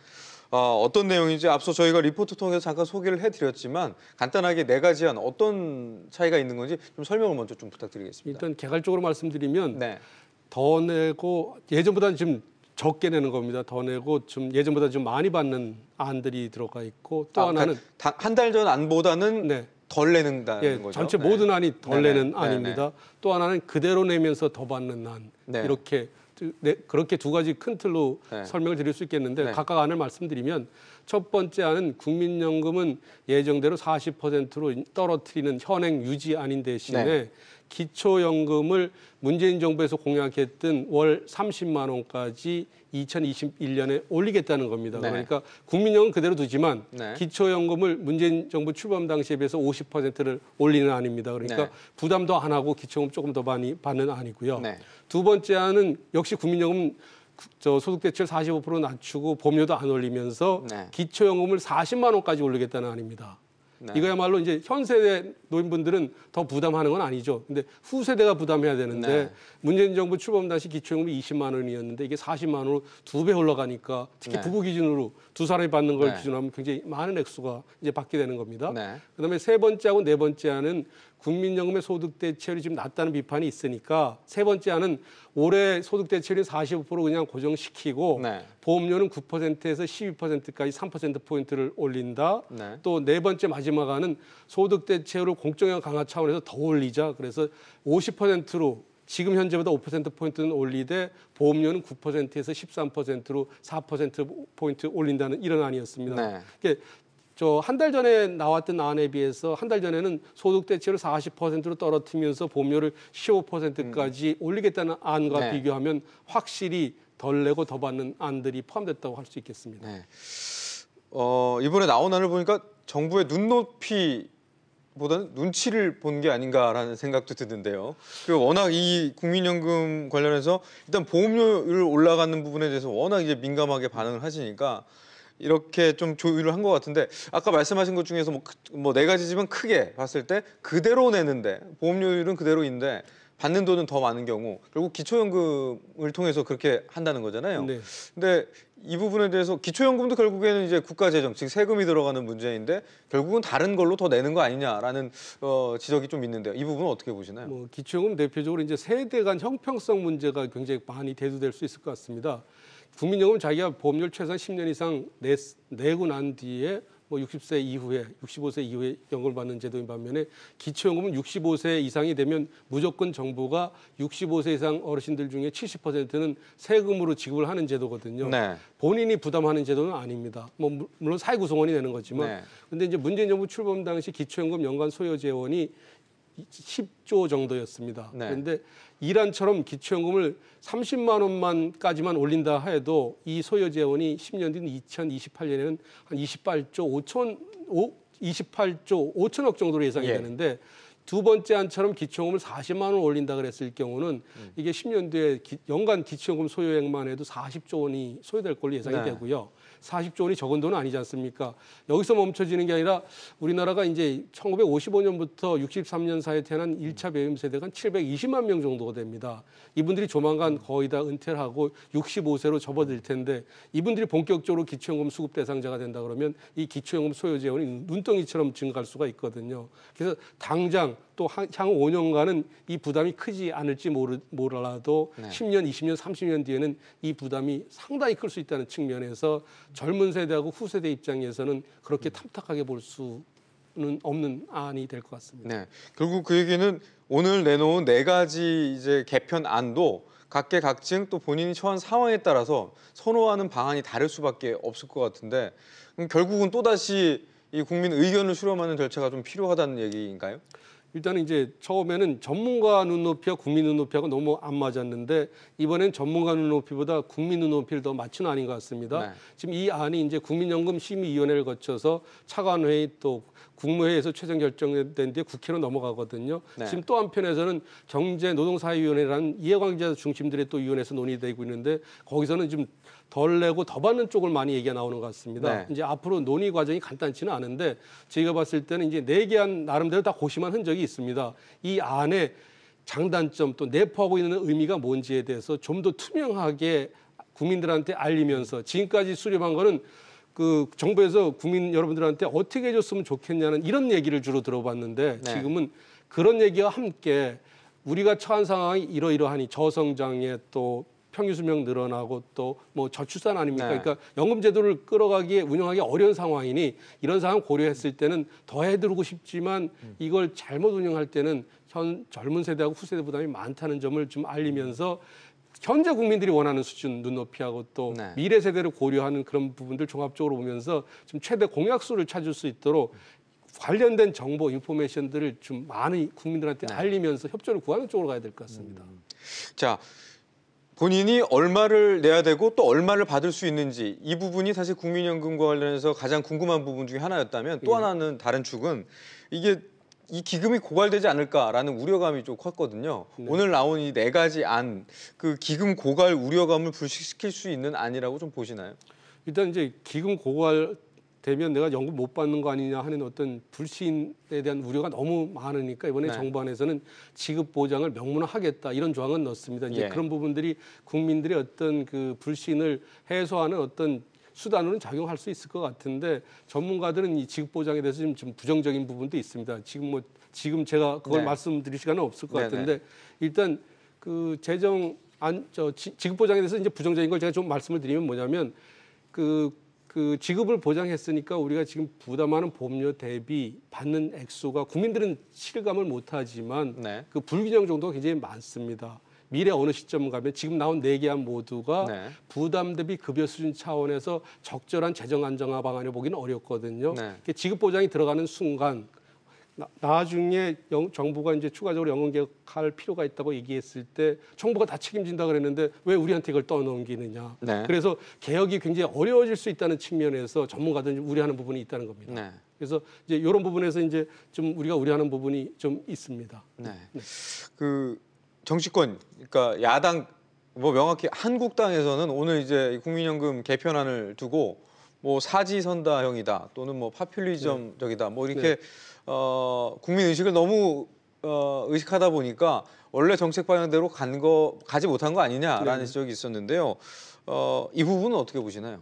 S1: 어떤 내용인지 앞서 저희가 리포트 통해서 잠깐 소개를 해드렸지만 간단하게 4가지 안 어떤 차이가 있는 건지 좀 설명을 먼저 좀 부탁드리겠습니다.
S11: 일단 개괄적으로 말씀드리면
S1: 네.
S11: 더 내고 예전보다는 좀 적게 내는 겁니다. 더 내고 좀 예전보다 좀 많이 받는 안들이 들어가 있고 또 하나는
S1: 한 달 전 안보다는
S11: 네.
S1: 덜 내는다는 거죠.
S11: 전체
S1: 네.
S11: 모든 안이 덜
S1: 네네.
S11: 내는 안입니다.
S1: 네네.
S11: 또 하나는 그대로 내면서 더 받는 안.
S1: 네.
S11: 이렇게 그렇게 2가지 큰 틀로
S1: 네.
S11: 설명을 드릴 수 있겠는데
S1: 네.
S11: 각각 안을 말씀드리면 첫 번째 안은 국민연금은 예정대로 40%로 떨어뜨리는 현행 유지안인 대신에
S1: 네.
S11: 기초연금을 문재인 정부에서 공약했던 월 30만 원까지 2021년에 올리겠다는 겁니다.
S1: 네.
S11: 그러니까 국민연금 그대로 두지만
S1: 네.
S11: 기초연금을 문재인 정부 출범 당시에 비해서 50%를 올리는 안입니다. 그러니까
S1: 네.
S11: 부담도 안 하고 기초연금 조금 더 많이 받는 안이고요.
S1: 네.
S11: 두 번째 안은 역시 국민연금 소득 대체율 45% 낮추고 보험료도 안 올리면서
S1: 네.
S11: 기초연금을 40만 원까지 올리겠다는 안입니다.
S1: 네.
S11: 이거야말로 이제 현 세대 노인분들은 더 부담하는 건 아니죠. 근데 후세대가 부담해야 되는데
S1: 네.
S11: 문재인 정부 출범 당시 기초연금이 20만 원이었는데 이게 40만 원으로 2배 올라가니까 특히
S1: 네.
S11: 부부 기준으로 두 사람이 받는 걸
S1: 네.
S11: 기준으로 하면 굉장히 많은 액수가 이제 받게 되는 겁니다.
S1: 네.
S11: 그다음에 세 번째하고 네 번째 안은 국민연금의 소득 대체율이 좀 낮다는 비판이 있으니까 세 번째 안은 올해 소득 대체율이 45% 그냥 고정시키고
S1: 네.
S11: 보험료는 9%에서 12%까지 3%포인트를 올린다.
S1: 네.
S11: 또 네 번째 마지막 안은 소득 대체율을 공정형 강화 차원에서 더 올리자. 그래서 50%로 지금 현재보다 5%포인트는 올리되 보험료는 9%에서 13%로 4%포인트 올린다는 이런 안이었습니다.
S1: 네.
S11: 그러니까 한 달 전에 나왔던 안에 비해서 한 달 전에는 소득 대체율을 40%로 떨어뜨리면서 보험료를 15%까지 올리겠다는 안과
S1: 네.
S11: 비교하면 확실히 덜 내고 더 받는 안들이 포함됐다고 할 수 있겠습니다.
S1: 네. 이번에 나온 안을 보니까 정부의 눈높이보다는 눈치를 본 게 아닌가라는 생각도 드는데요. 워낙 이 국민연금 관련해서 일단 보험료율 올라가는 부분에 대해서 워낙 이제 민감하게 반응을 하시니까 이렇게 좀 조율을 한 것 같은데 아까 말씀하신 것 중에서 뭐 네 가지지만 크게 봤을 때 그대로 내는데 보험료율은 그대로인데 받는 돈은 더 많은 경우 결국 기초연금을 통해서 그렇게 한다는 거잖아요.
S11: 네.
S1: 근데 이 부분에 대해서 기초연금도 결국에는 이제 국가재정, 즉 세금이 들어가는 문제인데 결국은 다른 걸로 더 내는 거 아니냐라는 지적이 좀 있는데요. 이 부분은 어떻게 보시나요?
S11: 뭐 기초연금 대표적으로 이제 세대 간 형평성 문제가 굉장히 많이 대두될 수 있을 것 같습니다. 국민연금 자기가 보험료를 최소한 10년 이상 내고 난 뒤에 뭐 60세 이후에 65세 이후에 연금을 받는 제도인 반면에 기초연금은 65세 이상이 되면 무조건 정부가 65세 이상 어르신들 중에 70%는 세금으로 지급을 하는 제도거든요.
S1: 네.
S11: 본인이 부담하는 제도는 아닙니다. 뭐 물론 사회 구성원이 되는 거지만
S1: 네.
S11: 근데 이제 문재인 정부 출범 당시 기초연금 연간 소요 재원이 10조 정도였습니다.
S1: 네.
S11: 그런데 이란처럼 기초연금을 30만 원만까지만 올린다 해도 이 소요 재원이 10년 뒤인 2028년에는 한 28조 5천억 정도로 예상이 되는데 두 번째 안처럼 기초연금을 40만 원 올린다 그랬을 경우는 이게 10년 뒤에 연간 기초연금 소요액만 해도 40조 원이 소요될 걸로 예상이 되고요. 40조 원이 적은 돈은 아니지 않습니까? 여기서 멈춰지는 게 아니라 우리나라가 이제 1955년부터 63년 사이에 태어난 1차 배임 세대가 한 720만 명 정도가 됩니다. 이분들이 조만간 거의 다 은퇴를 하고 65세로 접어들 텐데 이분들이 본격적으로 기초연금 수급 대상자가 된다 그러면 이 기초연금 소요 재원이 눈덩이처럼 증가할 수가 있거든요. 그래서 당장 또 향후 5년간은 이 부담이 크지 않을지 몰라도 10년, 20년, 30년 뒤에는 이 부담이 상당히 클 수 있다는 측면에서 젊은 세대하고 후세대 입장에서는 그렇게 탐탁하게 볼 수는 없는 안이 될 것 같습니다.
S1: 네, 결국 그 얘기는 오늘 내놓은 네 가지 이제 개편안도 각계각층 또 본인이 처한 상황에 따라서 선호하는 방안이 다를 수밖에 없을 것 같은데 그럼 결국은 또다시 이 국민 의견을 수렴하는 절차가 좀 필요하다는 얘기인가요?
S11: 일단은 이제 처음에는 전문가 눈높이와 국민 눈높이하고 너무 안 맞았는데 이번엔 전문가 눈높이보다 국민 눈높이를 더 맞춘 안인 것 같습니다.
S1: 네.
S11: 지금 이 안이 이제 국민연금 심의위원회를 거쳐서 차관회의 또 국무회의에서 최종 결정된 뒤에 국회로 넘어가거든요.
S1: 네.
S11: 지금 또 한편에서는 경제노동사회위원회라는 이해관계자 중심들의 또 위원회에서 논의되고 있는데 거기서는 좀 덜 내고 더 받는 쪽을 많이 얘기가 나오는 것 같습니다.
S1: 네.
S11: 이제 앞으로 논의 과정이 간단치는 않은데 저희가 봤을 때는 이제 네 개 안 나름대로 다 고심한 흔적이 있습니다. 이 안에 장단점 또 내포하고 있는 의미가 뭔지에 대해서 좀 더 투명하게 국민들한테 알리면서 지금까지 수렴한 거는 그 정부에서 국민 여러분들한테 어떻게 해줬으면 좋겠냐는 이런 얘기를 주로 들어봤는데
S1: 네.
S11: 지금은 그런 얘기와 함께 우리가 처한 상황이 이러이러하니 저성장에 또 평균 수명 늘어나고 또 뭐 저출산 아닙니까?
S1: 네.
S11: 그러니까 연금 제도를 끌어가기에 운영하기 어려운 상황이니 이런 상황 고려했을 때는 더 해드리고 싶지만 이걸 잘못 운영할 때는 현 젊은 세대하고 후세대 부담이 많다는 점을 좀 알리면서 현재 국민들이 원하는 수준 눈높이하고 또
S1: 네.
S11: 미래 세대를 고려하는 그런 부분들 종합적으로 보면서 좀 최대 공약수를 찾을 수 있도록 관련된 정보, 인포메이션들을 좀 많이 국민들한테 알리면서 협조를 구하는 쪽으로 가야 될 것 같습니다.
S1: 자, 본인이 얼마를 내야 되고 또 얼마를 받을 수 있는지 이 부분이 사실 국민연금과 관련해서 가장 궁금한 부분 중에 하나였다면 또 하나는 다른 축은 이게 이 기금이 고갈되지 않을까라는 우려감이 좀 컸거든요. 오늘 나온 이 네 가지 안, 그 기금 고갈 우려감을 불식시킬 수 있는 안이라고 좀 보시나요?
S11: 일단 이제 기금 고갈 되면 내가 연금 못 받는 거 아니냐 하는 어떤 불신에 대한 우려가 너무 많으니까 이번에
S1: 네.
S11: 정부 안에서는 지급 보장을 명문화하겠다 이런 조항은 넣습니다. 이제
S1: 예.
S11: 그런 부분들이 국민들의 어떤 그 불신을 해소하는 어떤 수단으로는 작용할 수 있을 것 같은데 전문가들은 이 지급 보장에 대해서 좀 부정적인 부분도 있습니다. 지금 제가 그걸
S1: 네.
S11: 말씀드릴 시간은 없을 것
S1: 네네.
S11: 같은데 일단 그 지급 보장에 대해서 이제 부정적인 걸 제가 좀 말씀을 드리면 뭐냐면 그 지급을 보장했으니까 우리가 지금 부담하는 보험료 대비 받는 액수가 국민들은 실감을 못하지만
S1: 네.
S11: 그 불균형 정도가 굉장히 많습니다. 미래 어느 시점 가면 지금 나온 네 개 안 모두가
S1: 네.
S11: 부담 대비 급여 수준 차원에서 적절한 재정 안정화 방안을 보기는 어렵거든요.
S1: 네.
S11: 지급 보장이 들어가는 순간 나중에 정부가 이제 추가적으로 연금 개혁할 필요가 있다고 얘기했을 때 정부가 다 책임진다 그랬는데 왜 우리한테 이걸 떠넘기느냐.
S1: 네.
S11: 그래서 개혁이 굉장히 어려워질 수 있다는 측면에서 전문가들은 우려하는 부분이 있다는 겁니다.
S1: 네.
S11: 그래서 이제 이런 부분에서 이제 좀 우리가 우려하는 부분이 좀 있습니다.
S1: 네.
S11: 네.
S1: 그 정치권, 그러니까 야당 뭐 명확히 한국당에서는 오늘 이제 국민연금 개편안을 두고 뭐 사지선다형이다 또는 뭐 파퓰리즘적이다 뭐 이렇게 국민 의식을 너무 의식하다 보니까 원래 정책 방향대로 가지 못한 거 아니냐라는 지적이 있었는데요. 이 부분은 어떻게 보시나요?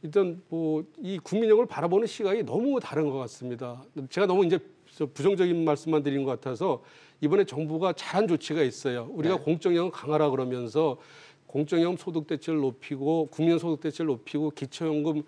S11: 일단 뭐 이 국민연금을 바라보는 시각이 너무 다른 것 같습니다. 제가 너무 이제 부정적인 말씀만 드린 것 같아서 이번에 정부가 잘한 조치가 있어요. 우리가 공적연금 강화라 그러면서 공적연금 소득 대체를 높이고 국민 소득 대체를 높이고 기초연금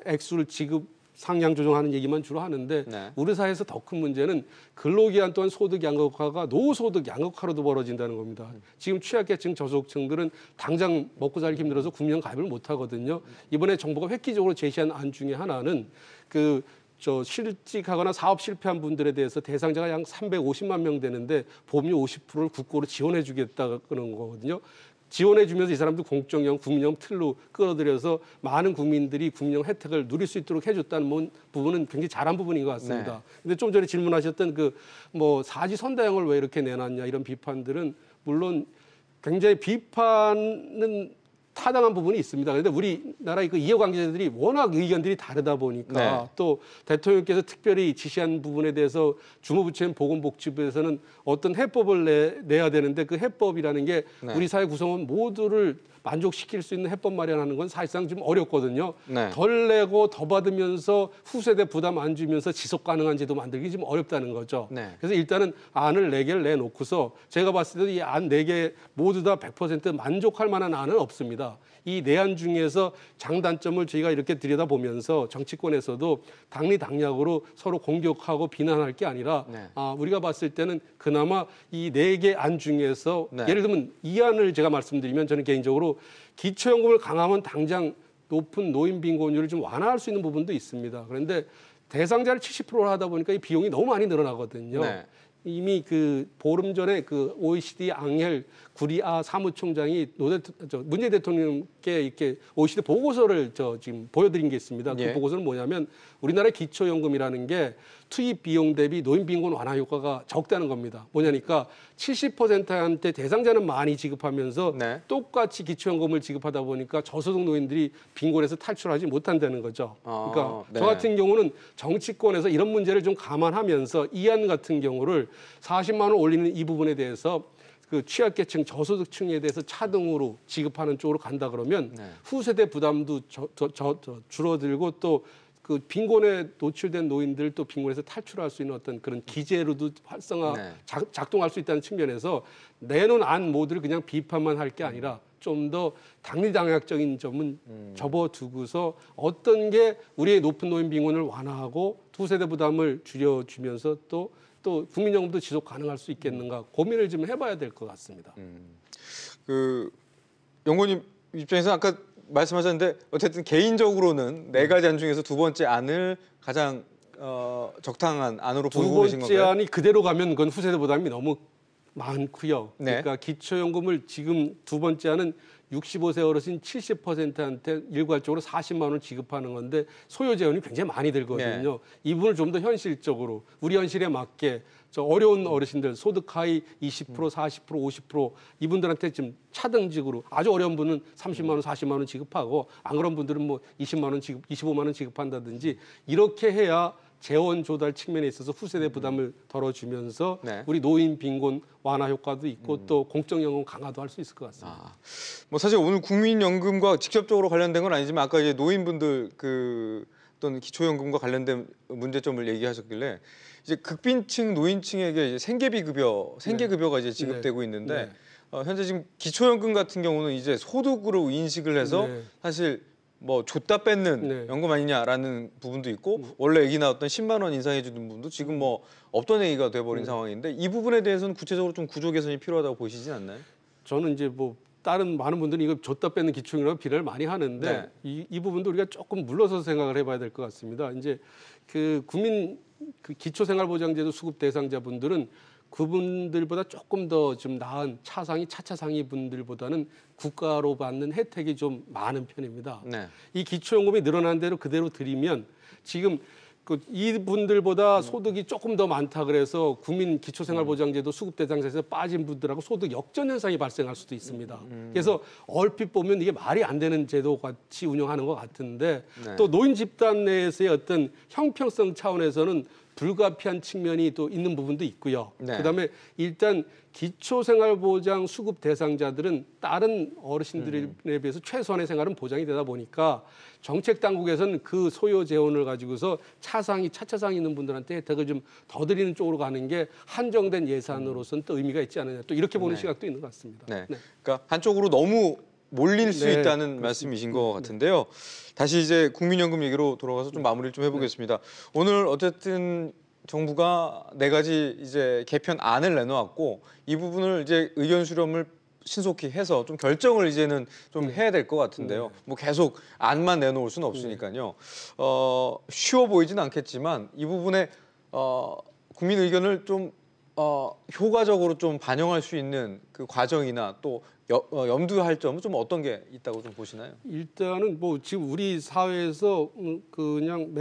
S11: 액수를 지급 상향 조정하는 얘기만 주로 하는데 우리 사회에서 더 큰 문제는 근로기간 동안 소득 양극화가 노소득 양극화로도 벌어진다는 겁니다. 지금 취약계층 저소득층들은 당장 먹고 살기 힘들어서 국민연금 가입을 못 하거든요. 이번에 정부가 획기적으로 제시한 안 중에 하나는 실직하거나 사업 실패한 분들에 대해서 대상자가 약 350만 명 되는데 보험료 50%를 국고로 지원해 주겠다는 거거든요. 지원해주면서 이 사람들 공적연금, 국민연금 틀로 끌어들여서 많은 국민들이 국민연금 혜택을 누릴 수 있도록 해줬다는 부분은 굉장히 잘한 부분인 것 같습니다. 근데 좀 전에 질문하셨던 뭐 사지선다형을 왜 이렇게 내놨냐 이런 비판들은 물론 굉장히 비판은 타당한 부분이 있습니다. 그런데 우리나라의 이해관계자들이 워낙 의견들이 다르다 보니까 또 대통령께서 특별히 지시한 부분에 대해서 주무부처인 보건복지부에서는 어떤 해법을 내야 되는데 그 해법이라는 게 우리 사회 구성원 모두를 만족시킬 수 있는 해법 마련하는 건 사실상 좀 어렵거든요. 덜 내고 더 받으면서 후세대 부담 안 주면서 지속 가능한 제도 만들기 좀 어렵다는 거죠. 그래서 일단은 안을 4개를 내놓고서 제가 봤을 때도 이 안 4개 모두 다 100% 만족할 만한 안은 없습니다. 이 내안 중에서 장단점을 저희가 이렇게 들여다보면서 정치권에서도 당리당략으로 서로 공격하고 비난할 게 아니라 우리가 봤을 때는 그나마 이 4개 안 중에서 예를 들면 이 안을 제가 말씀드리면 저는 개인적으로 기초연금을 강화하면 당장 높은 노인 빈곤율을 좀 완화할 수 있는 부분도 있습니다. 그런데 대상자를 70%로 하다 보니까 이 비용이 너무 많이 늘어나거든요. 이미 보름 전에 OECD 앙헬 구리아 사무총장이 문재인 대통령께 이렇게 OECD 보고서를 지금 보여드린 게 있습니다. 그 보고서는 뭐냐면 우리나라의 기초연금이라는 게 투입 비용 대비 노인 빈곤 완화 효과가 적다는 겁니다. 뭐냐니까 70%한테 대상자는 많이 지급하면서 똑같이 기초연금을 지급하다 보니까 저소득 노인들이 빈곤에서 탈출하지 못한다는 거죠. 그러니까 저 같은 경우는 정치권에서 이런 문제를 좀 감안하면서 이 안 같은 경우를 40만 원 올리는 이 부분에 대해서 취약계층 저소득층에 대해서 차등으로 지급하는 쪽으로 간다 그러면 후세대 부담도 줄어들고 또 빈곤에 노출된 노인들 또 빈곤에서 탈출할 수 있는 어떤 그런 기제로도 작동할 수 있다는 측면에서 내놓은 안 모두를 그냥 비판만 할 게 아니라 좀 더 당리당략적인 점은 접어두고서 어떤 게 우리의 높은 노인 빈곤을 완화하고 후세대 부담을 줄여주면서 또 국민연금도 지속 가능할 수 있겠는가 고민을 좀 해봐야 될 것 같습니다.
S1: 연구원님 입장에서 아까 말씀하셨는데 어쨌든 개인적으로는 4가지 안 중에서 두 번째 안을 가장 적당한 안으로 보고 계신 건가요?
S11: 두 번째 안이 그대로 가면 그건 후세대 부담이 너무 많고요. 그러니까 기초연금을 지금 두 번째 안은 65세 어르신 70%한테 일괄적으로 40만 원을 지급하는 건데 소요 재원이 굉장히 많이 들거든요. 이 부분을 좀 더 현실적으로 우리 현실에 맞게 어려운 어르신들 소득 하위 20%, 40%, 50% 이분들한테 지금 차등직으로 아주 어려운 분은 30만 원, 40만 원 지급하고 안 그런 분들은 뭐 20만 원 지급, 25만 원 지급한다든지 이렇게 해야 재원 조달 측면에 있어서 후세대 부담을 덜어주면서 우리 노인 빈곤 완화 효과도 있고 또 공적연금 강화도 할 수 있을 것 같습니다.
S1: 뭐 사실 오늘 국민연금과 직접적으로 관련된 건 아니지만 아까 이제 노인분들 또는 기초연금과 관련된 문제점을 얘기하셨길래 이제 극빈층 노인층에게 이제 생계급여가 이제 지급되고 있는데 현재 지금 기초연금 같은 경우는 이제 소득으로 인식을 해서 사실 뭐 줬다 뺏는 연금 아니냐라는 부분도 있고 원래 얘기 나왔던 10만 원 인상해 주는 부분도 지금 뭐 없던 얘기가 돼버린 상황인데 이 부분에 대해서는 구체적으로 좀 구조 개선이 필요하다고 보시진 않나요?
S11: 저는 이제 뭐 다른 많은 분들이 이거 줬다 뺏는 기초연금이라고 비난을 많이 하는데 이 부분도 우리가 조금 물러서서 생각을 해봐야 될 것 같습니다. 이제 국민 그 기초생활보장제도 수급 대상자분들은 그분들보다 조금 더 좀 나은 차상위, 차차상위 분들보다는 국가로 받는 혜택이 좀 많은 편입니다.
S1: 네.
S11: 이 기초연금이 늘어난 대로 그대로 드리면 지금 이분들보다 소득이 조금 더 많다 그래서 국민 기초생활보장제도 수급 대상자에서 빠진 분들하고 소득 역전 현상이 발생할 수도 있습니다. 그래서 얼핏 보면 이게 말이 안 되는 제도 같이 운영하는 것 같은데
S1: 네.
S11: 또 노인 집단 내에서의 어떤 형평성 차원에서는 불가피한 측면이 또 있는 부분도 있고요.
S1: 네.
S11: 그다음에 일단 기초생활보장 수급 대상자들은 다른 어르신들에 비해서 최소한의 생활은 보장이 되다 보니까 정책 당국에서는 그 소요 재원을 가지고서 차상위, 차차상위 있는 분들한테 혜택을 좀 더 드리는 쪽으로 가는 게 한정된 예산으로서는 또 의미가 있지 않느냐. 또 이렇게 보는
S1: 네.
S11: 시각도 있는 것 같습니다.
S1: 네. 그러니까 한쪽으로 너무 몰릴 수
S11: 네,
S1: 있다는
S11: 그렇습니다.
S1: 말씀이신 것 같은데요. 다시 이제 국민연금 얘기로 돌아가서 좀 마무리를 좀 해보겠습니다. 오늘 어쨌든 정부가 4가지 이제 개편안을 내놓았고 이 부분을 이제 의견 수렴을 신속히 해서 좀 결정을 이제는 좀 해야 될 것 같은데요. 뭐 계속 안만 내놓을 수는 없으니까요. 쉬워 보이진 않겠지만 이 부분에 국민 의견을 좀 효과적으로 좀 반영할 수 있는 그 과정이나 또 염두할 점은 좀 어떤 게 있다고 좀 보시나요?
S11: 일단은 뭐 지금 우리 사회에서 그냥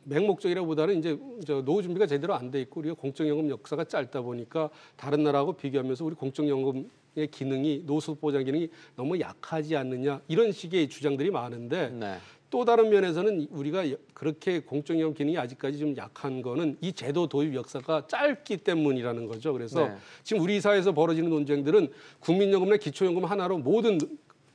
S11: 맹목적이라보다는 이제 노후 준비가 제대로 안 돼 있고 우리가 공적연금 역사가 짧다 보니까 다른 나라하고 비교하면서 우리 공적연금의 기능이 노숙 보장 기능이 너무 약하지 않느냐 이런 식의 주장들이 많은데
S1: 네.
S11: 또 다른 면에서는 우리가 그렇게 공적연금 기능이 아직까지 좀 약한 거는 이 제도 도입 역사가 짧기 때문이라는 거죠. 그래서
S1: 네.
S11: 지금 우리 사회에서 벌어지는 논쟁들은 국민연금이나 기초연금 하나로 모든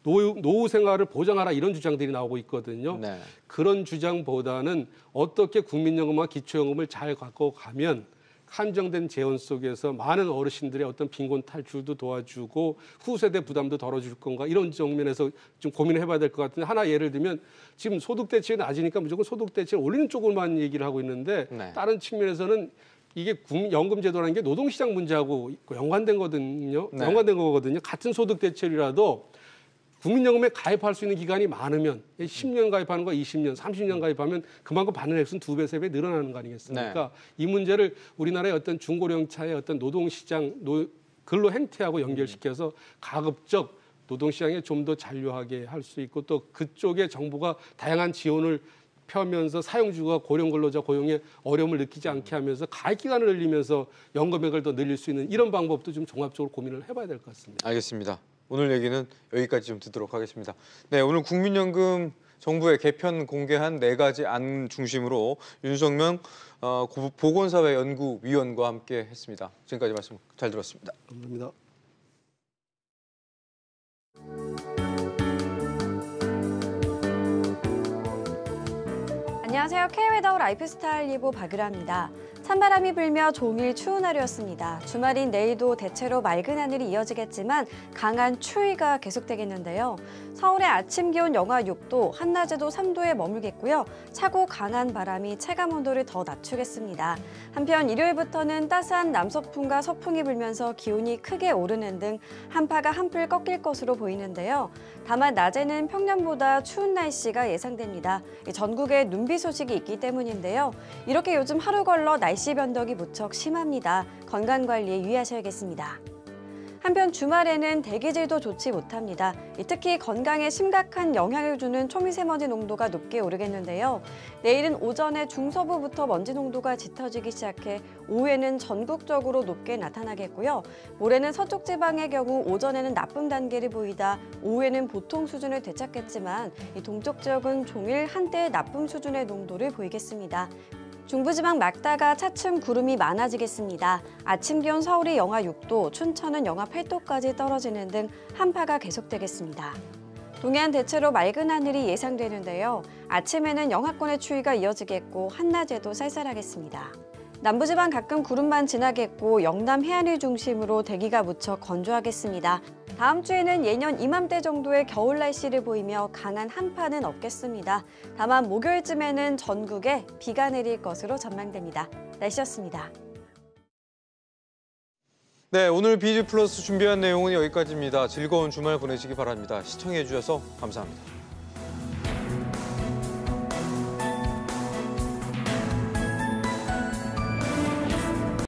S11: 노후 생활을 보장하라 이런 주장들이 나오고 있거든요.
S1: 네.
S11: 그런 주장보다는 어떻게 국민연금과 기초연금을 잘 갖고 가면 한정된 재원 속에서 많은 어르신들의 어떤 빈곤 탈출도 도와주고 후세대 부담도 덜어줄 건가 이런 정면에서 좀 고민을 해봐야 될 것 같은데 하나 예를 들면 지금 소득 대체율이 낮으니까 무조건 소득 대체를 올리는 쪽으로만 얘기를 하고 있는데
S1: 네.
S11: 다른 측면에서는 이게 연금제도라는 게 노동시장 문제하고 연관된 거거든요.
S1: 네.
S11: 연관된 거거든요. 같은 소득 대체율이라도 국민연금에 가입할 수 있는 기간이 많으면 10년 가입하는 거 20년, 30년 가입하면 그만큼 받는 액수는 2배, 3배 늘어나는 거 아니겠습니까? 이 문제를 우리나라의 어떤 중고령차의 어떤 노동시장, 근로 행태하고 연결시켜서 가급적 노동시장에 좀 더 잔류하게 할 수 있고 또 그쪽에 정부가 다양한 지원을 펴면서 사용주가 고령 근로자 고용에 어려움을 느끼지 않게 하면서 가입 기간을 늘리면서 연금액을 더 늘릴 수 있는 이런 방법도 좀 종합적으로 고민을 해봐야 될 것 같습니다.
S1: 알겠습니다. 오늘 얘기는 여기까지 좀 듣도록 하겠습니다. 네, 오늘 국민연금 정부의 개편 공개한 4가지 안 중심으로 윤석명 보건사회연구위원과 함께 했습니다. 지금까지 말씀 잘 들었습니다.
S11: 감사합니다.
S12: 안녕하세요. K웨더 라이프스타일 예보 박유라입니다. 찬바람이 불며 종일 추운 하루였습니다. 주말인 내일도 대체로 맑은 하늘이 이어지겠지만 강한 추위가 계속되겠는데요. 서울의 아침 기온 영하 6도, 한낮에도 3도에 머물겠고요. 차고 강한 바람이 체감 온도를 더 낮추겠습니다. 한편 일요일부터는 따스한 남서풍과 서풍이 불면서 기온이 크게 오르는 등 한파가 한풀 꺾일 것으로 보이는데요. 다만 낮에는 평년보다 추운 날씨가 예상됩니다. 전국에 눈비 소식이 있기 때문인데요. 이렇게 요즘 하루 걸러 날씨 변덕이 무척 심합니다. 건강관리에 유의하셔야겠습니다. 한편 주말에는 대기질도 좋지 못합니다. 특히 건강에 심각한 영향을 주는 초미세먼지 농도가 높게 오르겠는데요. 내일은 오전에 중서부부터 먼지 농도가 짙어지기 시작해 오후에는 전국적으로 높게 나타나겠고요. 모레는 서쪽 지방의 경우 오전에는 나쁨 단계를 보이다 오후에는 보통 수준을 되찾겠지만 동쪽 지역은 종일 한때의 나쁨 수준의 농도를 보이겠습니다. 중부지방 막다가 차츰 구름이 많아지겠습니다. 아침 기온 서울이 영하 6도, 춘천은 영하 8도까지 떨어지는 등 한파가 계속되겠습니다. 동해안 대체로 맑은 하늘이 예상되는데요. 아침에는 영하권의 추위가 이어지겠고 한낮에도 쌀쌀하겠습니다. 남부지방 가끔 구름만 지나겠고 영남 해안을 중심으로 대기가 무척 건조하겠습니다. 다음 주에는 예년 이맘때 정도의 겨울 날씨를 보이며 강한 한파는 없겠습니다. 다만 목요일쯤에는 전국에 비가 내릴 것으로 전망됩니다. 날씨였습니다.
S1: 네, 오늘 BG 플러스 준비한 내용은 여기까지입니다. 즐거운 주말 보내시기 바랍니다. 시청해 주셔서 감사합니다.